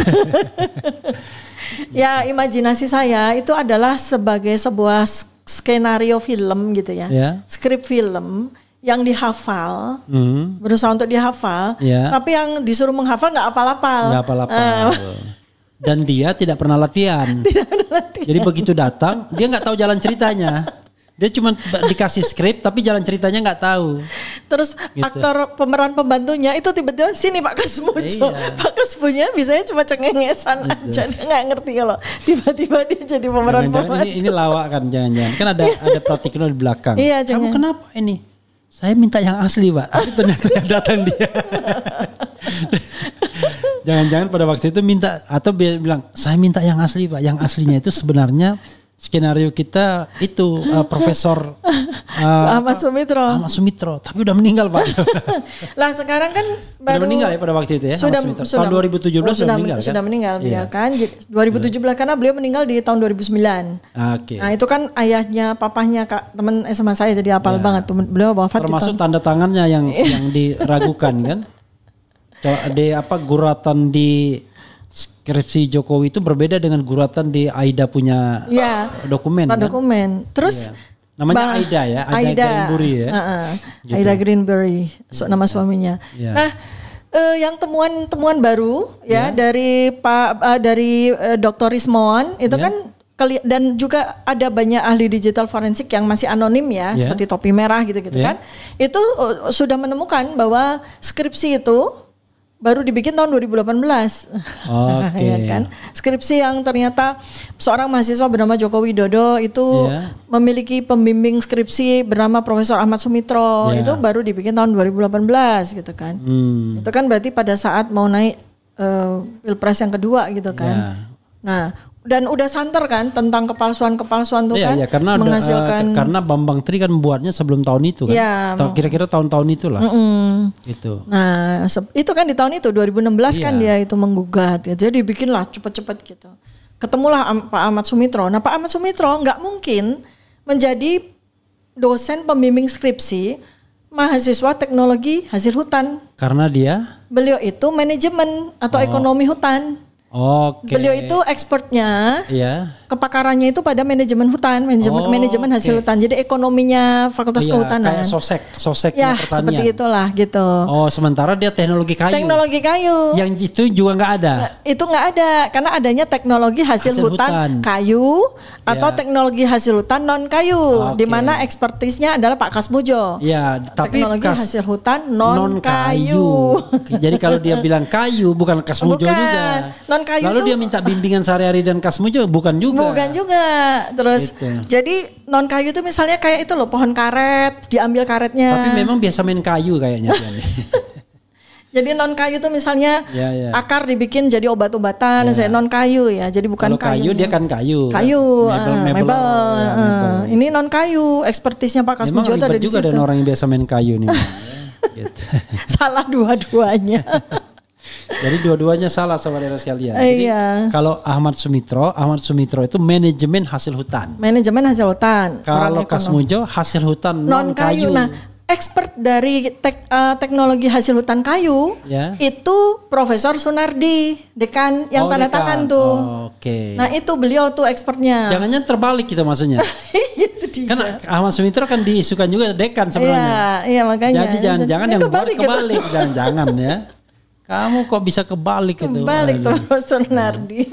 Ya, imajinasi saya itu adalah sebagai sebuah skenario film gitu ya. Skrip film yang dihafal, berusaha untuk dihafal, tapi yang disuruh menghafal nggak apal-apal. Dan dia tidak pernah latihan. Jadi begitu datang, dia nggak tahu jalan ceritanya. Dia cuma dikasih skrip, tapi jalan ceritanya nggak tahu. Terus gitu. Aktor pemeran pembantunya itu tiba-tiba sini Pak Kasmujo. Pak Kasmujo biasanya cuma cengengesan aja, dia nggak ngerti kalau tiba-tiba dia jadi pemeran pembantu. Ini lawak kan, jangan-jangan. Kan ada praktikno di belakang. Iya, kamu kenapa ini? Saya minta yang asli Pak, tapi ternyata yang datang dia. Jangan-jangan pada waktu itu minta, atau bilang saya minta yang asli Pak. Yang aslinya itu sebenarnya skenario kita itu Profesor Ahmad Sumitro, tapi udah meninggal Pak. Lah sekarang kan baru udah meninggal ya pada waktu itu ya. Sudah, tahun 2017 sudah meninggal. Sudah meninggal beliau kan. 2017 karena beliau meninggal di tahun 2009. Nah itu kan ayahnya, papahnya teman SMA saya, jadi hafal banget tuh. Beliau wafat. Termasuk tanda tangannya yang diragukan kan. Di guratan di skripsi Jokowi itu berbeda dengan guratan di Aida punya dokumen. Dokumen. Terus namanya Aida ya, Aida Greenberry ya. Gitu. Aida Greenberry, nama suaminya. Nah, yang temuan baru dari Dr. Rismon itu kan dan juga ada banyak ahli digital forensik yang masih anonim seperti topi merah gitu-gitu kan. Itu sudah menemukan bahwa skripsi itu baru dibikin tahun 2018. Ya kan? Skripsi yang ternyata seorang mahasiswa bernama Joko Widodo itu memiliki pembimbing skripsi bernama Profesor Ahmad Sumitro. Itu baru dibikin tahun 2018 gitu kan. Itu kan berarti pada saat mau naik Pilpres yang kedua gitu kan. Nah, dan udah santer kan tentang kepalsuan tuh kan karena menghasilkan karena Bambang Tri kan buatnya sebelum tahun itu kan. Kira-kira tahun-tahun itulah. Gitu. Nah, itu kan di tahun itu 2016 kan dia itu menggugat ya. Jadi bikinlah cepet-cepet gitu. Ketemulah Pak Ahmad Sumitro. Nah, Pak Ahmad Sumitro nggak mungkin menjadi dosen pembimbing skripsi mahasiswa teknologi hasil hutan. Karena beliau itu manajemen atau ekonomi hutan. Beliau itu expertnya, kepakarannya itu pada manajemen hutan, manajemen hasil hutan. Jadi ekonominya Fakultas Kehutanan. Kayak soseknya pertanian. Seperti itulah gitu. Sementara dia teknologi kayu. Yang itu juga nggak ada. Itu nggak ada, karena adanya teknologi hasil hutan kayu atau teknologi hasil hutan non kayu, di mana ekspertisnya adalah Pak Kasmujo. Tapi teknologi hasil hutan non kayu. Jadi kalau dia bilang kayu, bukan Kasmujo juga. Non-kayu lalu dia minta bimbingan sehari-hari dan Kasmujo bukan juga. Terus jadi non-kayu itu misalnya kayak itu loh, pohon karet, diambil karetnya. Tapi memang biasa main kayu kayaknya. Jadi non-kayu itu misalnya akar dibikin jadi obat-obatan, saya non-kayu ya. Jadi bukan kayu. Dia kan kayu. Mebel. Ini non-kayu, ekspertisnya Pak Kasmujo itu ada di situ. Juga ada orang yang biasa main kayu nih. Gitu. Salah dua-duanya. Jadi dua-duanya salah saudara sekalian. Jadi kalau Ahmad Sumitro itu manajemen hasil hutan. Kalau Kasmujo hasil hutan non kayu. Nah, expert dari teknologi hasil hutan kayu itu Profesor Sunardi, dekan yang tanda tangan tuh. Nah itu beliau tuh expertnya. Jangan-jangan terbalik gitu maksudnya. Kan Ahmad Sumitro kan diisukan juga dekan sebenarnya. Iya makanya. Jadi jangan-jangan yang buat kebalik, jangan-jangan ya. Kamu kok bisa kebalik itu? Kebalik tuh Sunardi.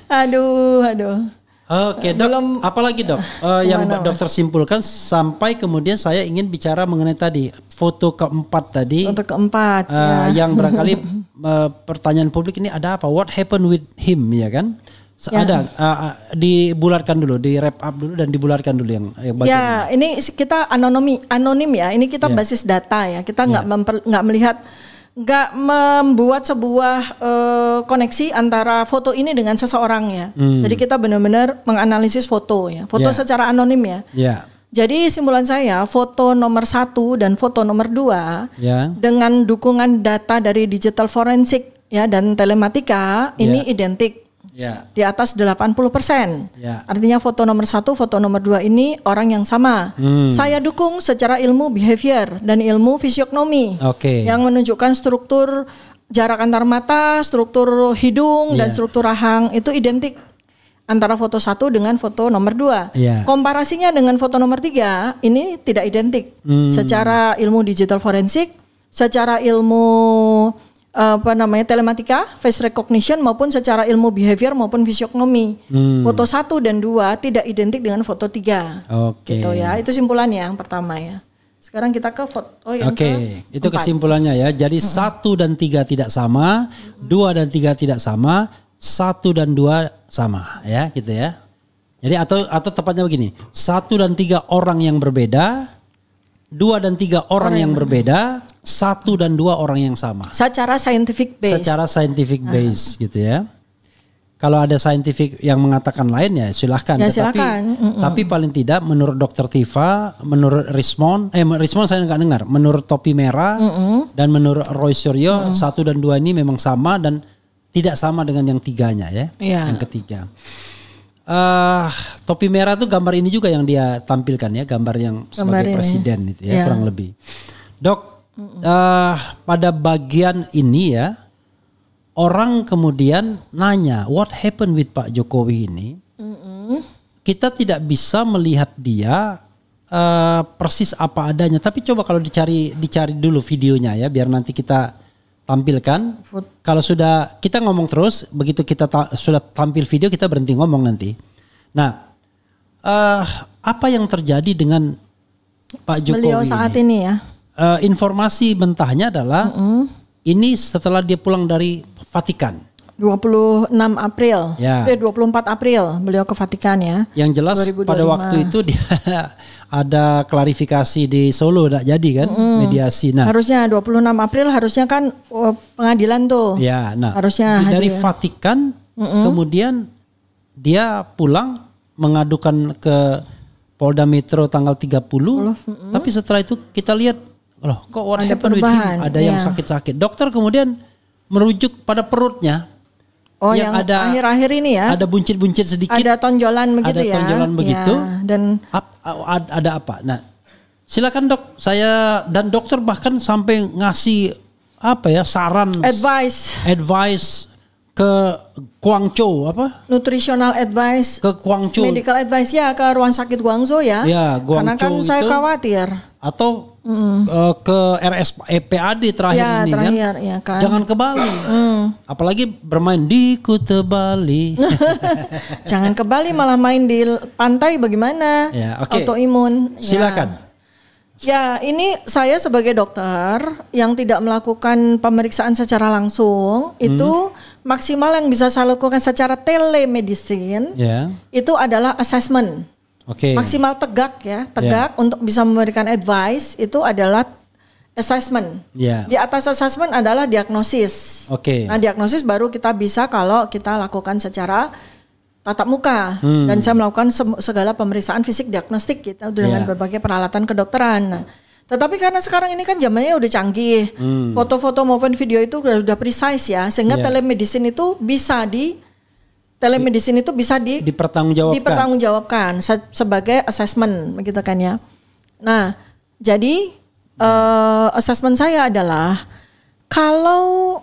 Aduh. Oke Dok, apalagi Dok yang dokter simpulkan sampai kemudian saya ingin bicara mengenai tadi foto keempat tadi. Yang barangkali pertanyaan publik ini ada apa? What happened with him ya kan? Ada dibulatkan dulu, di wrap up dulu dan dibulatkan dulu yang ini kita anonim ya. Ini kita basis data ya. Kita nggak melihat, nggak membuat sebuah koneksi antara foto ini dengan seseorang ya. Jadi kita benar-benar menganalisis foto ya. Foto secara anonim ya. Jadi simpulan saya, foto nomor 1 dan foto nomor 2 dengan dukungan data dari digital forensik ya dan telematika ini identik. Ya. Di atas 80%. Ya. Artinya foto nomor 1, foto nomor 2 ini orang yang sama. Saya dukung secara ilmu behavior dan ilmu fisiognomi. Yang menunjukkan struktur jarak antar mata, struktur hidung dan struktur rahang itu identik antara foto 1 dengan foto nomor 2. Komparasinya dengan foto nomor 3 ini tidak identik. Secara ilmu digital forensik, secara ilmu telematika, face recognition maupun secara ilmu behavior maupun fisiognomi. Foto 1 dan 2 tidak identik dengan foto 3. Gitu ya. Itu simpulannya yang pertama ya. Sekarang kita ke foto yang itu kesimpulannya ya. Jadi 1 dan 3 tidak sama, 2 dan 3 tidak sama, 1 dan 2 sama ya, gitu ya. Jadi atau tepatnya begini, 1 dan 3 orang yang berbeda, 2 dan 3 orang yang berbeda, 1 dan 2 orang yang sama. Secara scientific base gitu ya. Kalau ada scientific yang mengatakan lain ya silahkan. Tapi paling tidak menurut Dr. Tifa, menurut Rismond saya nggak dengar. Menurut Topi Merah dan menurut Roy Suryo 1 dan 2 ini memang sama dan tidak sama dengan yang tiganya ya. Yang ketiga. Topi merah tuh gambar ini juga yang dia tampilkan ya, gambar yang sebagai presiden itu ya, kurang lebih. Dok, pada bagian ini ya, orang kemudian nanya, what happened with Pak Jokowi ini? Kita tidak bisa melihat dia persis apa adanya, tapi coba kalau dicari dulu videonya ya, biar nanti kita tampilkan. Kalau sudah kita ngomong terus, begitu kita sudah tampil video kita berhenti ngomong nanti. Nah, apa yang terjadi dengan Pak Jokowi beliau saat ini ya? Informasi mentahnya adalah ini setelah dia pulang dari Vatikan. 26 April, ya. 24 April beliau ke Vatikan ya. Yang jelas 2025. Pada waktu itu dia ada klarifikasi di Solo, tidak jadi kan mediasi. Nah, harusnya 26 April harusnya kan pengadilan tuh. Ya, nah harusnya dari Vatikan kemudian dia pulang mengadukan ke Polda Metro tanggal 30. Tapi setelah itu kita lihat, loh kok what happened with him? Ada yang sakit-sakit. Dokter kemudian merujuk pada perutnya. Yang ada akhir-akhir ini ya. Ada buncit-buncit sedikit. Ada tonjolan begitu ya. Ada tonjolan begitu. Dan ada apa? Nah, silakan dok. Saya dan dokter bahkan sampai ngasih saran, advice ke Guangzhou nutritional advice ke Guangzhou, medical advice ya ke rumah sakit Guangzhou ya. Guangzhou. Karena kan saya khawatir. Atau ke RSPAD terakhir ini kan. Jangan ke Bali. Apalagi bermain di Kuta Bali. Jangan ke Bali malah main di pantai bagaimana? Autoimun. Silakan. Ya, ini saya sebagai dokter yang tidak melakukan pemeriksaan secara langsung, itu maksimal yang bisa saya lakukan secara telemedicine itu adalah assessment. Maksimal tegak untuk bisa memberikan advice itu adalah assessment. Di atas assessment adalah diagnosis. Nah, diagnosis baru kita bisa kalau kita lakukan secara tatap muka dan saya melakukan segala pemeriksaan fisik diagnostik gitu dengan berbagai peralatan kedokteran. Nah, tetapi karena sekarang ini kan zamannya udah canggih, foto-foto maupun video itu udah precise ya, sehingga telemedicine itu bisa dipertanggungjawabkan sebagai assessment begitu kan ya. Nah, jadi assessment saya adalah kalau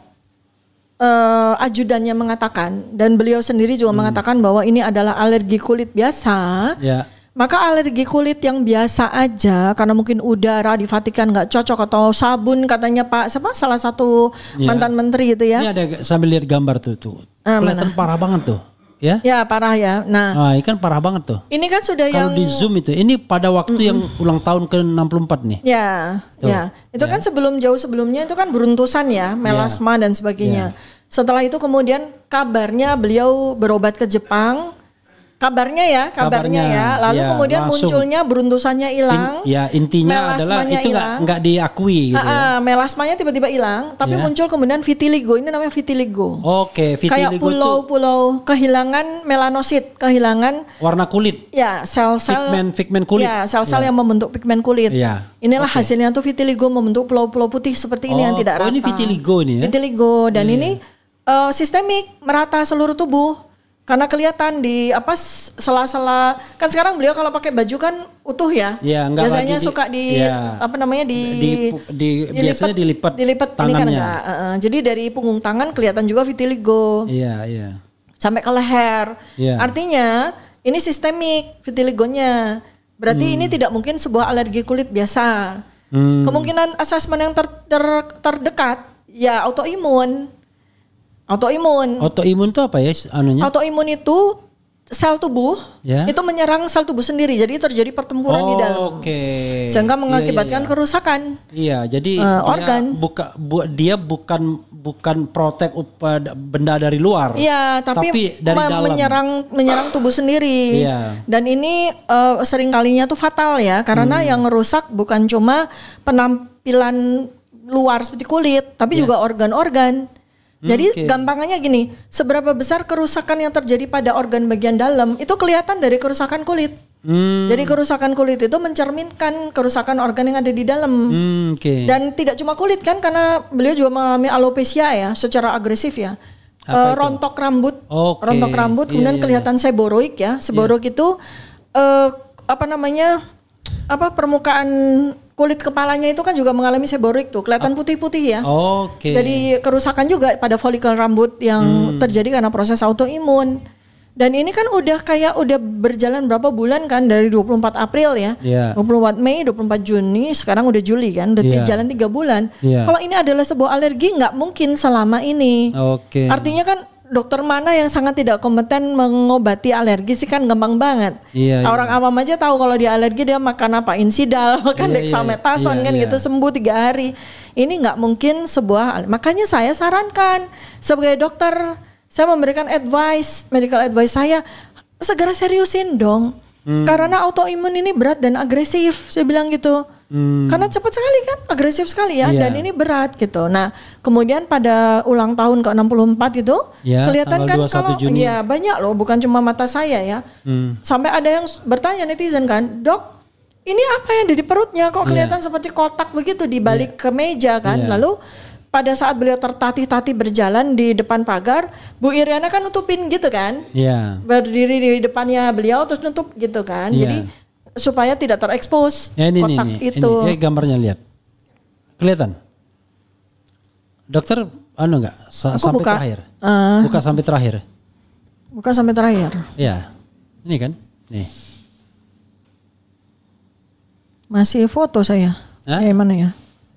ajudannya mengatakan dan beliau sendiri juga mengatakan bahwa ini adalah alergi kulit biasa, maka alergi kulit yang biasa aja karena mungkin udara di Vatikan nggak cocok atau sabun katanya salah satu mantan menteri gitu ya. Ini ada sambil lihat gambar tuh. Kelihatan parah banget tuh. Ya parah ya. Nah, ini kan parah banget tuh. Ini kan sudah kalau di Zoom itu, ini pada waktu yang ulang tahun ke-64 nih. Itu kan jauh sebelumnya itu kan beruntusan ya, melasma dan sebagainya. Setelah itu kemudian kabarnya beliau berobat ke Jepang. Kabarnya ya. Lalu kemudian langsung munculnya beruntusannya hilang. Intinya adalah itu nggak diakui gitu ya. Melasmanya tiba-tiba hilang, tapi muncul kemudian vitiligo. Ini namanya vitiligo. Vitiligo kayak pulau-pulau kehilangan melanosit, kehilangan warna kulit. Sel-sel pigmen kulit. Sel-sel yang membentuk pigmen kulit. Inilah hasilnya tuh vitiligo, membentuk pulau-pulau putih seperti ini yang tidak rata. Ini vitiligo nih ya. Vitiligo dan ini sistemik, merata seluruh tubuh. Karena kelihatan di sela-sela, kan sekarang beliau kalau pakai baju kan utuh ya. Biasanya suka biasanya dilipat tangannya. Kan jadi dari punggung tangan kelihatan juga vitiligo. Iya. Sampai ke leher. Artinya ini sistemik vitiligonya. Berarti ini tidak mungkin sebuah alergi kulit biasa. Kemungkinan asesmen yang terdekat ya autoimun. Autoimun itu apa ya anunya? Autoimun itu sel tubuh itu menyerang sel tubuh sendiri. Jadi terjadi pertempuran di dalam. Sehingga mengakibatkan kerusakan. Iya, jadi organ. Dia bukan protek benda dari luar. Iya, tapi dari dalam. menyerang tubuh sendiri. Iya. Dan ini sering kalinya tuh fatal ya, karena yang merusak bukan cuma penampilan luar seperti kulit, tapi juga organ-organ. Jadi gampangannya gini, seberapa besar kerusakan yang terjadi pada organ bagian dalam itu kelihatan dari kerusakan kulit. Jadi kerusakan kulit itu mencerminkan kerusakan organ yang ada di dalam. Dan tidak cuma kulit kan, karena beliau juga mengalami alopecia ya, secara agresif ya. Rontok rambut, kemudian kelihatan seboroid ya. Seboroid itu permukaan kulit kepalanya itu kan juga mengalami seboroid tuh, kelihatan putih-putih ya. Jadi kerusakan juga pada folikel rambut yang terjadi karena proses autoimun. Dan ini kan udah berjalan berapa bulan kan, dari 24 April ya. 24 Mei, 24 Juni, sekarang udah Juli kan, udah jalan 3 bulan. Kalau ini adalah sebuah alergi nggak mungkin selama ini. Artinya kan dokter mana yang sangat tidak kompeten mengobati alergi sih, kan gampang banget. Orang awam aja tahu kalau dia alergi dia makan apa, Insidal, makan dexamethasone gitu sembuh 3 hari. Ini nggak mungkin makanya saya sarankan sebagai dokter, saya memberikan medical advice saya, segera seriusin dong. Karena autoimun ini berat dan agresif, saya bilang gitu. Karena cepat sekali kan, agresif sekali ya, dan ini berat gitu. Nah, kemudian pada ulang tahun ke-64 itu kelihatan kan kalau banyak loh, bukan cuma mata saya ya. Sampai ada yang bertanya netizen kan, "Dok, ini apa yang ada di perutnya kok kelihatan seperti kotak begitu di balik ke meja kan?" Lalu pada saat beliau tertatih-tatih berjalan di depan pagar, Bu Iriana kan nutupin gitu kan. Berdiri di depannya beliau terus nutup gitu kan. Jadi supaya tidak terekspos kotak itu. Ini gambarnya, lihat. Kelihatan? Dokter enggak sampai terakhir. Buka sampai terakhir. Bukan sampai terakhir. Iya. Ini kan? Nih. Masih foto saya. Mana ya?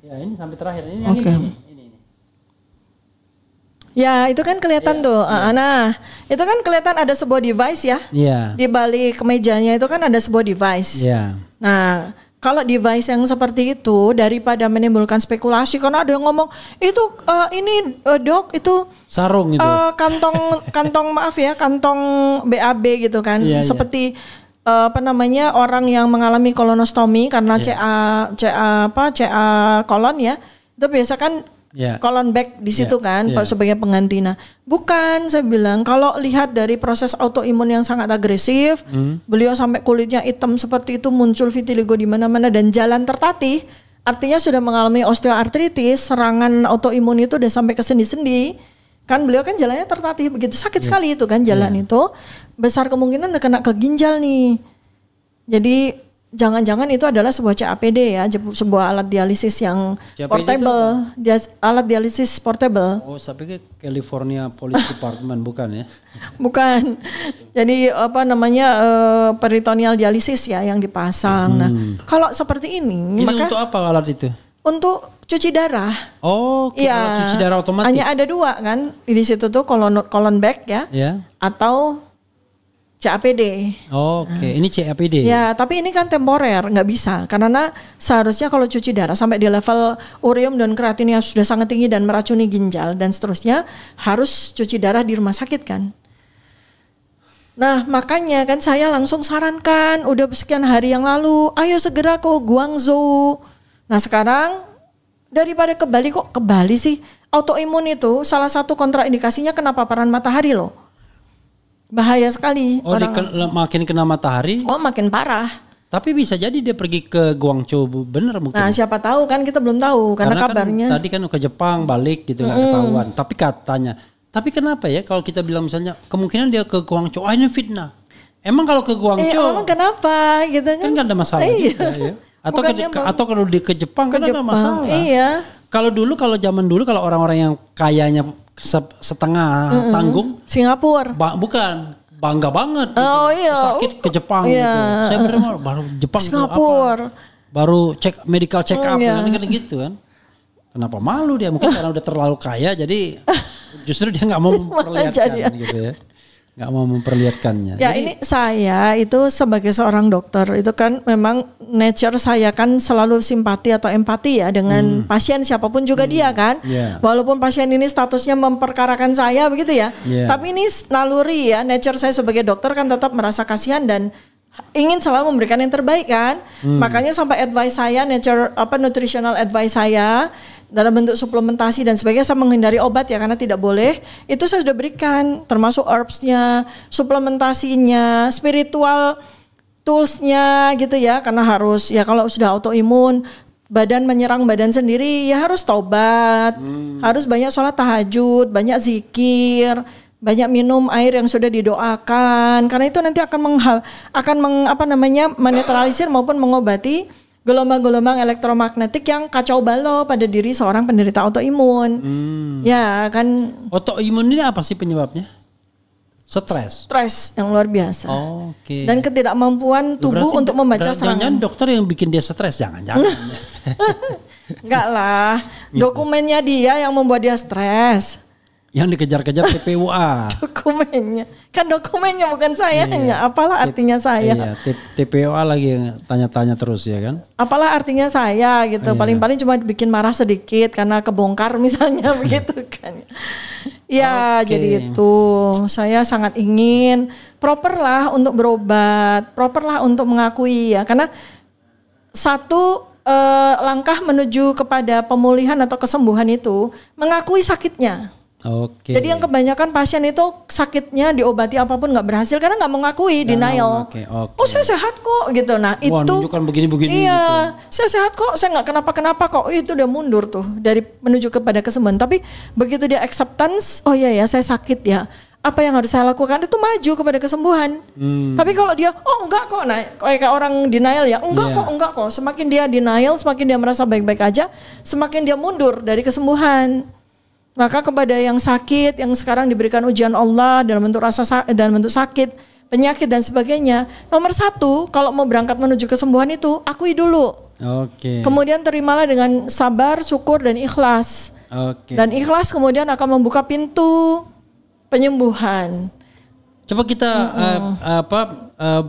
Ya, ini sampai terakhir. Ini yang ini. Ya, itu kan kelihatan tuh. Nah, itu kan kelihatan ada sebuah device ya. Di balik kemejanya itu kan ada sebuah device. Nah, kalau device yang seperti itu, daripada menimbulkan spekulasi, karena ada yang ngomong itu dok itu sarung itu. Kantong maaf ya, kantong BAB gitu kan. Seperti orang yang mengalami kolonostomi karena CA kolon ya. Itu biasa kan colon back di situ kan sebagai pengganti. Nah, bukan, saya bilang kalau lihat dari proses autoimun yang sangat agresif, beliau sampai kulitnya hitam seperti itu, muncul vitiligo di mana-mana dan jalan tertatih, artinya sudah mengalami osteoartritis, serangan autoimun itu udah sampai ke sendi-sendi. Kan beliau kan jalannya tertatih begitu, sakit sekali itu kan jalan itu, besar kemungkinan udah kena ke ginjal nih. Jadi jangan-jangan itu adalah sebuah CAPD ya, sebuah alat dialisis yang portable, alat dialisis portable. Oh, saya pikir California Police Department bukan ya? Bukan. Jadi peritoneal dialisis ya yang dipasang. Nah, kalau seperti ini maka untuk apa alat itu? Untuk cuci darah. Oh, alat cuci darah otomatis. Hanya ada 2 kan di situ tuh, colon back ya, atau CAPD. Ini CAPD. Ya, tapi ini kan temporer, nggak bisa. Karena seharusnya kalau cuci darah sampai di level ureum dan kreatin yang sudah sangat tinggi dan meracuni ginjal dan seterusnya, harus cuci darah di rumah sakit kan. Nah, makanya kan saya langsung sarankan, udah sekian hari yang lalu, ayo segera ke Guangzhou. Nah, sekarang daripada ke Bali sih, autoimun itu salah satu kontraindikasinya kena paparan matahari loh. Bahaya sekali. Makin kena matahari. Makin parah. Tapi bisa jadi dia pergi ke Guangzhou, bener mungkin. Nah, siapa tahu kan, kita belum tahu karena kabarnya. Kan tadi kan ke Jepang balik gitu nggak ketahuan. Tapi katanya Tapi kenapa ya kalau kita bilang misalnya kemungkinan dia ke Guangzhou, ini fitnah. Emang kalau ke Guangzhou, emang kenapa gitu kan? Kan gak ada masalah juga, ya. Atau kalau dia ke Jepang kan gak masalah. Iya. Kalau zaman dulu kalau orang-orang yang kayanya setengah tanggung, Singapura. Bukan bangga banget. Gitu. Oh iya. Sakit ke Jepang gitu. Saya benar baru Jepang Singapura. Itu apa? Baru medical check up kan gitu kan. Kenapa malu dia? Mungkin karena udah terlalu kaya jadi justru dia nggak mau memperlihatkan gitu ya. Nggak mau memperlihatkannya. Ya jadi, ini saya itu sebagai seorang dokter itu kan memang nature saya kan selalu simpati atau empati ya dengan pasien siapapun juga dia kan. Yeah. Walaupun pasien ini statusnya memperkarakan saya begitu ya. Yeah. Tapi ini naluri ya, nature saya sebagai dokter kan tetap merasa kasihan dan ingin selalu memberikan yang terbaik kan. Makanya sampai advice saya nutritional advice saya dalam bentuk suplementasi dan sebagainya, saya menghindari obat ya karena tidak boleh. Itu saya sudah berikan termasuk herbsnya, suplementasinya, spiritual toolsnya gitu ya, karena harus ya kalau sudah autoimun badan menyerang badan sendiri ya harus taubat, harus banyak sholat tahajud, banyak zikir, banyak minum air yang sudah didoakan, karena itu nanti akan menetralisir maupun mengobati gelombang-gelombang elektromagnetik yang kacau balau pada diri seorang penderita autoimun. Ya kan. Autoimun ini apa sih penyebabnya? Stres yang luar biasa. Oke. Dan ketidakmampuan tubuh untuk membaca serangan. Jangan dokter yang bikin dia stres, jangan. Enggak lah, dokumennya dia yang membuat dia stres. Yang dikejar-kejar TPUA. Dokumennya. Kan dokumennya bukan sayanya. Apalah artinya saya. Iya, TPUA lagi tanya-tanya terus ya kan. Apalah artinya saya gitu. Paling-paling cuma bikin marah sedikit karena kebongkar misalnya begitu kan. Ya jadi itu. Saya sangat ingin proper lah untuk berobat. Proper lah untuk mengakui ya. Karena satu langkah menuju kepada pemulihan atau kesembuhan itu mengakui sakitnya. Jadi yang kebanyakan pasien itu sakitnya diobati apapun nggak berhasil karena nggak mengakui, denial. Oh saya sehat kok gitu. Nah itu. Wah nunjukkan begini-begini. Iya, gitu. saya sehat kok, saya nggak kenapa-kenapa kok. Itu udah mundur tuh dari menuju kepada kesembuhan. Tapi begitu dia acceptance, oh iya ya saya sakit ya. Apa yang harus saya lakukan itu maju kepada kesembuhan. Tapi kalau dia, oh enggak kok, nah kayak orang denial ya, enggak kok. Semakin dia denial, semakin dia merasa baik-baik aja, semakin dia mundur dari kesembuhan. Maka kepada yang sakit, yang sekarang diberikan ujian Allah dalam bentuk sakit, penyakit dan sebagainya. Nomor satu, kalau mau berangkat menuju kesembuhan itu, akui dulu. Kemudian terimalah dengan sabar, syukur dan ikhlas. Dan ikhlas kemudian akan membuka pintu penyembuhan. Coba kita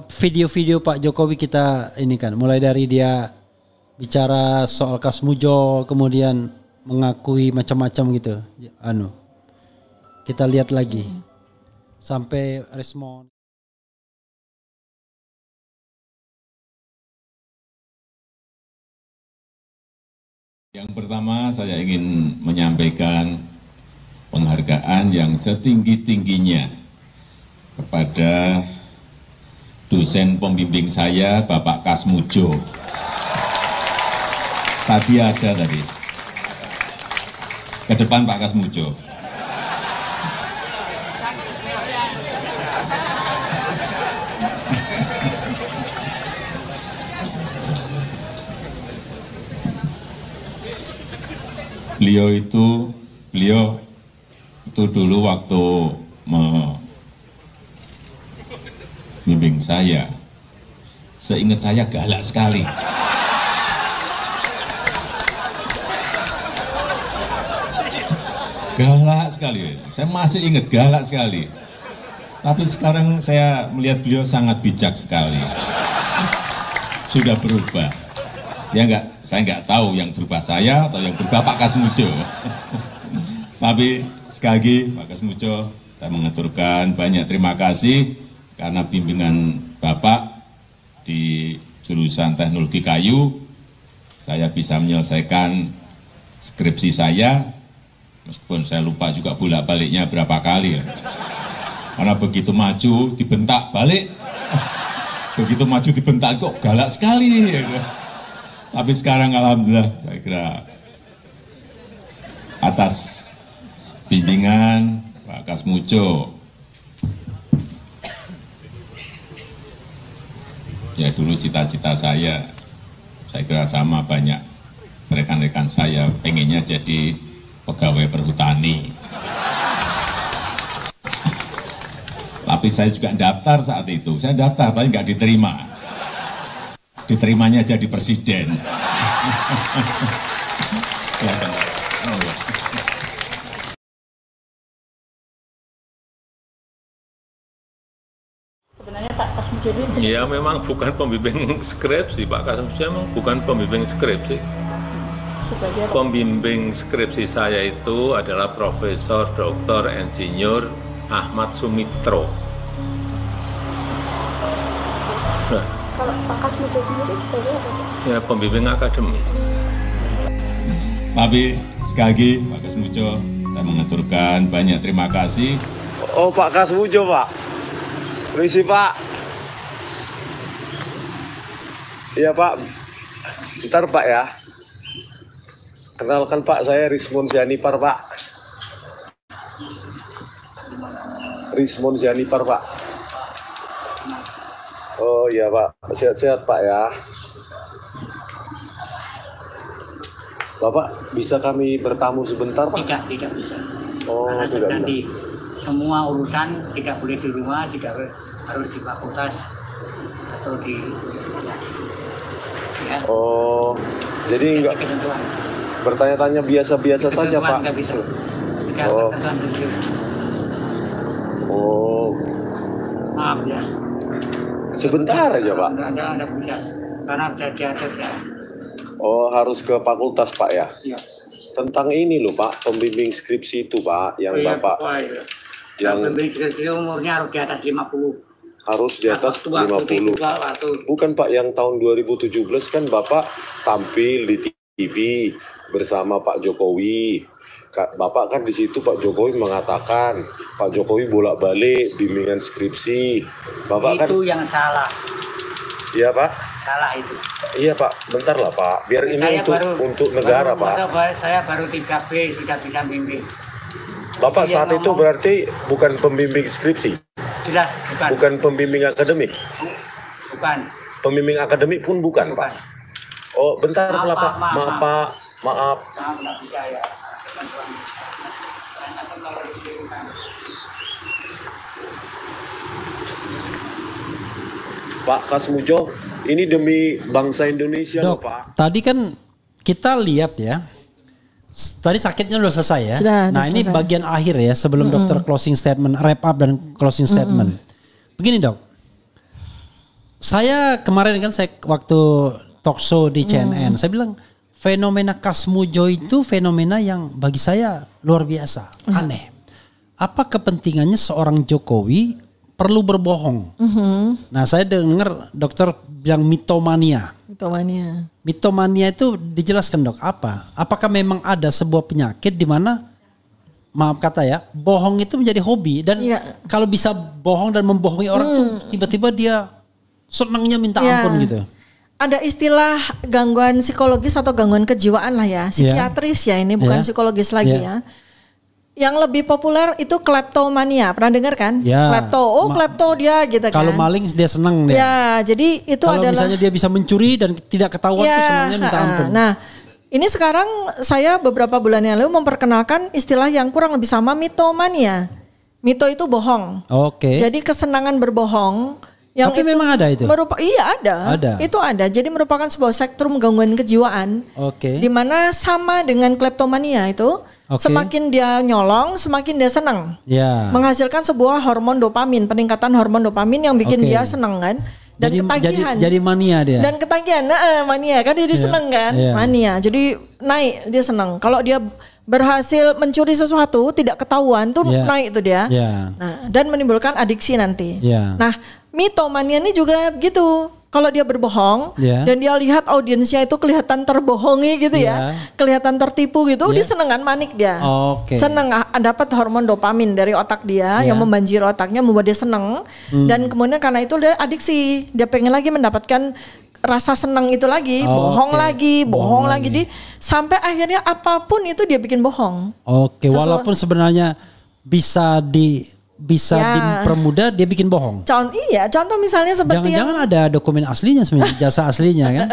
video-video Pak Jokowi kita ini kan, mulai dari dia bicara soal Kasmujo, kemudian mengakui macam-macam gitu. Kita lihat lagi sampai respon. Yang pertama saya ingin menyampaikan penghargaan yang setinggi-tingginya kepada dosen pembimbing saya Bapak Kasmujo. Tadi ada tadi. Ke depan Pak Kasmujo. Beliau itu dulu waktu membimbing saya, seingat saya galak sekali. Galak sekali, saya masih ingat galak sekali. Tapi sekarang saya melihat beliau sangat bijak sekali. Sudah berubah. Ya enggak, saya enggak tahu yang berubah saya atau yang berubah Pak Kasmujo. Tapi sekali lagi Pak Kasmujo, saya mengaturkan banyak terima kasih karena bimbingan Bapak di jurusan teknologi kayu, saya bisa menyelesaikan skripsi saya. Meskipun saya lupa juga bolak-baliknya berapa kali ya. Karena begitu maju dibentak balik. Begitu maju dibentak kok galak sekali ya. Tapi sekarang alhamdulillah saya kira atas bimbingan, Pak Kasmujo. Ya dulu cita-cita saya kira sama banyak rekan-rekan saya, pengennya jadi pegawai perhutani. Tapi saya juga daftar saat itu, saya daftar tapi nggak diterima. Diterimanya jadi presiden. Sebenarnya Pak Kasmujo ini ya memang bukan pembimbing skripsi, Pak Kasmujo memang bukan pembimbing skripsi. sebagai Pembimbing skripsi saya itu adalah Profesor Dr. Insinyur Ahmad Sumitro. Nah, kalau Pak Kasmujo sendiri sebagai apa Pak? ya pembimbing akademis. Tapi sekali lagi Pak Kasmujo, saya mengaturkan banyak terima kasih. Oh Pak Kasmujo Pak, permisi Pak. Iya Pak, bentar Pak ya. Kenalkan Pak, saya Rismon Sianipar Pak. Rismon Sianipar Pak. Oh iya Pak, sehat-sehat Pak ya. Bapak bisa kami bertamu sebentar Pak? Tidak bisa. Oh Karena tidak nanti semua urusan tidak boleh di rumah, tidak harus di fakultas atau di ya. Oh, jadi enggak Ketentuan. bertanya-tanya biasa-biasa saja Ketentuan Pak. nggak bisa. Tidak Oh. ketentuan sendiri. Oh, Maaf ya. sebentar aja Pak. Anda bisa. Karena sudah diatur ya. Oh, harus ke fakultas Pak ya. Iya. Tentang ini loh Pak, pembimbing skripsi itu Pak, yang Iya, Bapak Pak, iya. yang Pembimbing skripsi umurnya harus di atas 50. harus di atas Waktu 50. waktu. Bukan Pak, yang tahun 2017 kan Bapak tampil di TV bersama Pak Jokowi. Bapak kan di situ Pak Jokowi mengatakan Pak Jokowi bolak-balik bimbingan skripsi. Bapak Itu kan yang salah. iya Pak. Salah itu. Iya Pak, bentar lah Pak. Biar ini Saya untuk negara Pak. Saya baru 3B sudah bisa bimbing. Bapak Dia saat itu ngomong- berarti bukan pembimbing skripsi, Jelas bukan. bukan pembimbing akademik. Bukan. Pembimbing akademik pun bukan Bukan. Pak. Oh bentar Maaf, lah Pak, maaf, maaf maaf. Pak, maaf. Maaf nggak bisa ya. Karena kan kalau disirukan. Pak Kasmujo, ini demi bangsa Indonesia loh Dok, Pak. tadi kan kita lihat ya. Tadi sakitnya udah selesai ya. Sudah Ini selesai. bagian akhir ya sebelum dokter closing statement, wrap up dan closing statement. Begini Dok. Saya kemarin kan waktu talk show di CNN, saya bilang fenomena Kasmujo itu fenomena yang bagi saya luar biasa, aneh. Apa kepentingannya seorang Jokowi perlu berbohong? Nah, saya dengar dokter bilang mitomania. Mitomania. Mitomania itu dijelaskan Dok apa? Apakah memang ada sebuah penyakit di mana maaf kata ya, bohong itu menjadi hobi dan Iya. kalau bisa bohong dan membohongi orang tuh tiba-tiba dia senangnya minta Iya. ampun gitu. Ada istilah gangguan psikologis atau gangguan kejiwaan lah ya, psikiatris ya ini bukan Iya. psikologis lagi Iya. ya. Yang lebih populer itu kleptomania, pernah dengar kan? Ya. Klepto dia gitu kan. Kalau maling dia senang dia. Ya, jadi itu Kalau adalah misalnya dia bisa mencuri dan tidak ketahuan tuh senangnya minta ampun. Nah, ini sekarang saya beberapa bulan yang lalu memperkenalkan istilah yang kurang lebih sama mitomania. Mito itu bohong. Oke. Jadi kesenangan berbohong. Yang Tapi memang ada itu? Iya ada. Ada. Itu ada. Jadi merupakan sebuah spektrum gangguan kejiwaan. Oke. Di mana sama dengan kleptomania itu, Oke. semakin dia nyolong, semakin dia senang. Ya. Menghasilkan sebuah hormon dopamin, peningkatan hormon dopamin yang bikin Oke. dia senang kan. Dan ketagihan. Jadi mania dia. Dan ketagihan, mania kan dia seneng kan, iya. mania. Jadi naik dia seneng. Kalau dia berhasil mencuri sesuatu tidak ketahuan tuh Iya. naik tuh dia. Iya. Nah, dan menimbulkan adiksi nanti. Iya. Nah, mitomania ini juga begitu. Kalau dia berbohong Iya. dan dia lihat audiensnya itu kelihatan terbohongi gitu ya, Iya. kelihatan tertipu gitu, Iya. dia seneng kan, manik dia. Oke. Seneng dapat hormon dopamin dari otak dia Iya. yang membanjiri otaknya membuat dia seneng dan kemudian karena itu dia adiksi, dia pengen lagi mendapatkan rasa senang itu lagi, bohong Oke. lagi, bohong Bohong lagi, lagi. sampai akhirnya apapun itu dia bikin bohong. Oke, Sesuatu- walaupun sebenarnya bisa dipermudah, dia bikin bohong. Contoh misalnya seperti jangan ada dokumen aslinya sebenarnya, jasa aslinya kan.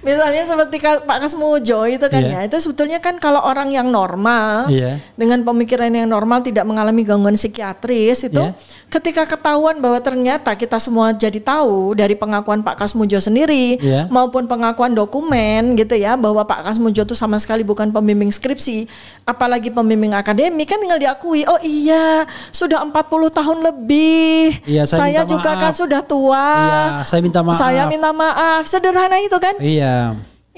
Misalnya seperti Pak Kasmujo itu kan ya, itu sebetulnya kan kalau orang yang normal dengan pemikiran yang normal tidak mengalami gangguan psikiatris itu ketika ketahuan bahwa ternyata kita semua jadi tahu dari pengakuan Pak Kasmujo sendiri maupun pengakuan dokumen gitu ya, bahwa Pak Kasmujo itu sama sekali bukan pembimbing skripsi, apalagi pembimbing akademik, kan tinggal diakui, oh iya sudah 40 tahun lebih. Saya juga kan sudah tua. Saya minta maaf. Sederhana itu kan.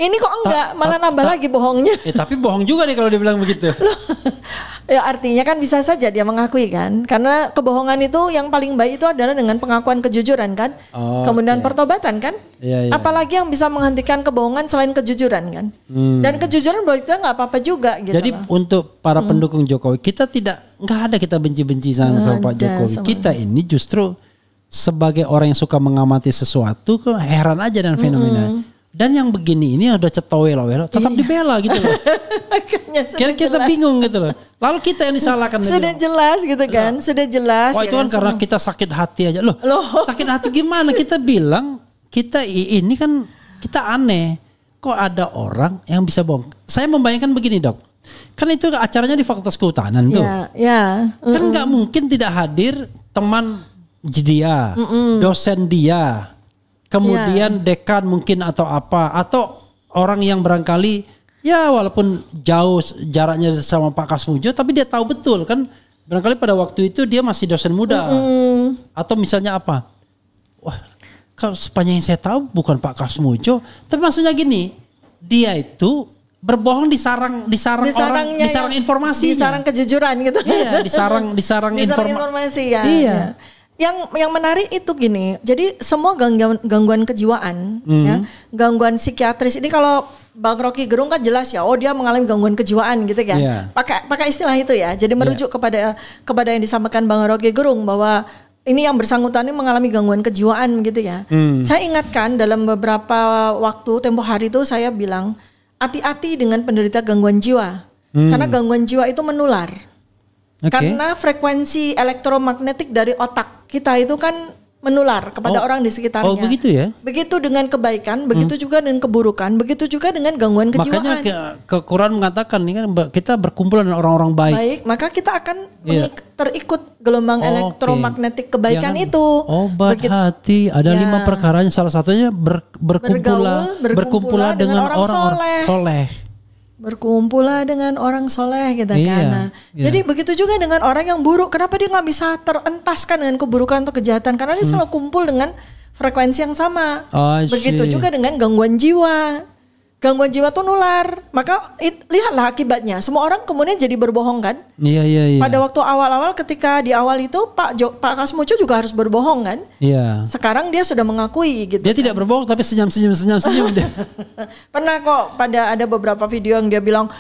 Ini kok enggak, malah nambah lagi bohongnya. Tapi bohong juga nih kalau dia bilang begitu. Ya artinya kan bisa saja dia mengakui kan. Karena kebohongan itu yang paling baik itu adalah dengan pengakuan kejujuran kan. Kemudian pertobatan kan. Apalagi yang bisa menghentikan kebohongan selain kejujuran kan. Dan kejujuran buat kita nggak apa-apa juga gitu. Jadi untuk para pendukung Jokowi, kita nggak ada kita benci-benci sama Pak Jokowi. Kita ini justru sebagai orang yang suka mengamati sesuatu, heran aja dengan fenomena. Dan yang begini ini udah cetowel-wel tetap dibela gitu loh. Kita bingung gitu loh. Lalu kita yang disalahkan. Sudah jelas gitu kan. Sudah jelas. Wah itu kan karena kita sakit hati aja. Loh sakit hati gimana? Kita bilang kita ini kan kita aneh. Kok ada orang yang bisa bohong? Saya membayangkan begini Dok. Kan itu acaranya di Fakultas Kehutanan tuh. Kan gak mungkin tidak hadir teman dia, dosen dia. Kemudian dekan mungkin atau apa, atau orang yang barangkali ya walaupun jauh jaraknya sama Pak Kasmujo, tapi dia tahu betul kan, barangkali pada waktu itu dia masih dosen muda. Atau misalnya apa, wah kalau sepanjang yang saya tahu bukan Pak Kasmujo, tapi maksudnya gini, dia itu berbohong disarang informasi, disarang kejujuran gitu. Iya, disarang informasi ya. Iya. Yang menarik itu gini, jadi semua gangguan kejiwaan, ya, gangguan psikiatris ini kalau Bang Rocky Gerung kan jelas ya, oh dia mengalami gangguan kejiwaan gitu kan, pakai istilah itu ya, jadi merujuk kepada yang disampaikan Bang Rocky Gerung bahwa ini yang bersangkutan ini mengalami gangguan kejiwaan gitu ya. Saya ingatkan dalam beberapa waktu tempo hari itu saya bilang hati-hati dengan penderita gangguan jiwa, karena gangguan jiwa itu menular. Karena frekuensi elektromagnetik dari otak kita itu kan menular kepada orang di sekitarnya. Begitu ya? Begitu dengan kebaikan, begitu juga dengan keburukan, begitu juga dengan gangguan kejiwaan. Makanya Quran mengatakan ini kan kita berkumpul dengan orang-orang baik. Maka kita akan terikut gelombang elektromagnetik kebaikan itu. Obat hati ada 5 perkaranya, salah satunya berkumpulah dengan orang-orang soleh. Berkumpullah dengan orang soleh gitu kan. Jadi begitu juga dengan orang yang buruk. Kenapa dia nggak bisa terentaskan dengan keburukan atau kejahatan? Karena dia selalu kumpul dengan frekuensi yang sama. Begitu juga dengan gangguan jiwa. Gangguan jiwa tuh nular. Maka lihatlah akibatnya. Semua orang kemudian jadi berbohong kan. Pada waktu awal-awal ketika di awal itu Pak Kasmujo juga harus berbohong kan. Sekarang dia sudah mengakui gitu. Dia tidak berbohong tapi senyum-senyum dia. Pernah kok ada beberapa video yang dia bilang,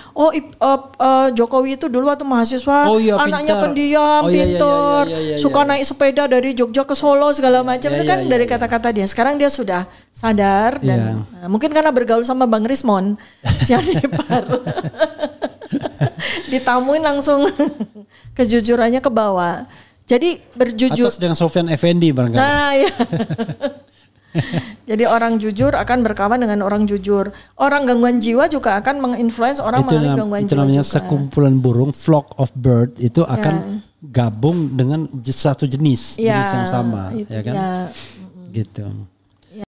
Jokowi itu dulu waktu mahasiswa anaknya pendiam, pintar, suka naik sepeda dari Jogja ke Solo segala macam. Itu kan dari kata-kata dia. Sekarang dia sudah sadar dan mungkin karena bergaul sama Bang Rismon Sianipar. Ditamuin langsung kejujurannya ke bawah. Jadi berjujur. Atas dengan Sofyan Effendi barangkali. Nah, ya. Jadi orang jujur akan berkawan dengan orang jujur. Orang gangguan jiwa juga akan menginfluence orang mengalami gangguan jiwa. Itu namanya sekumpulan burung, flock of bird itu akan gabung dengan satu jenis yang sama, ya kan? Gitu.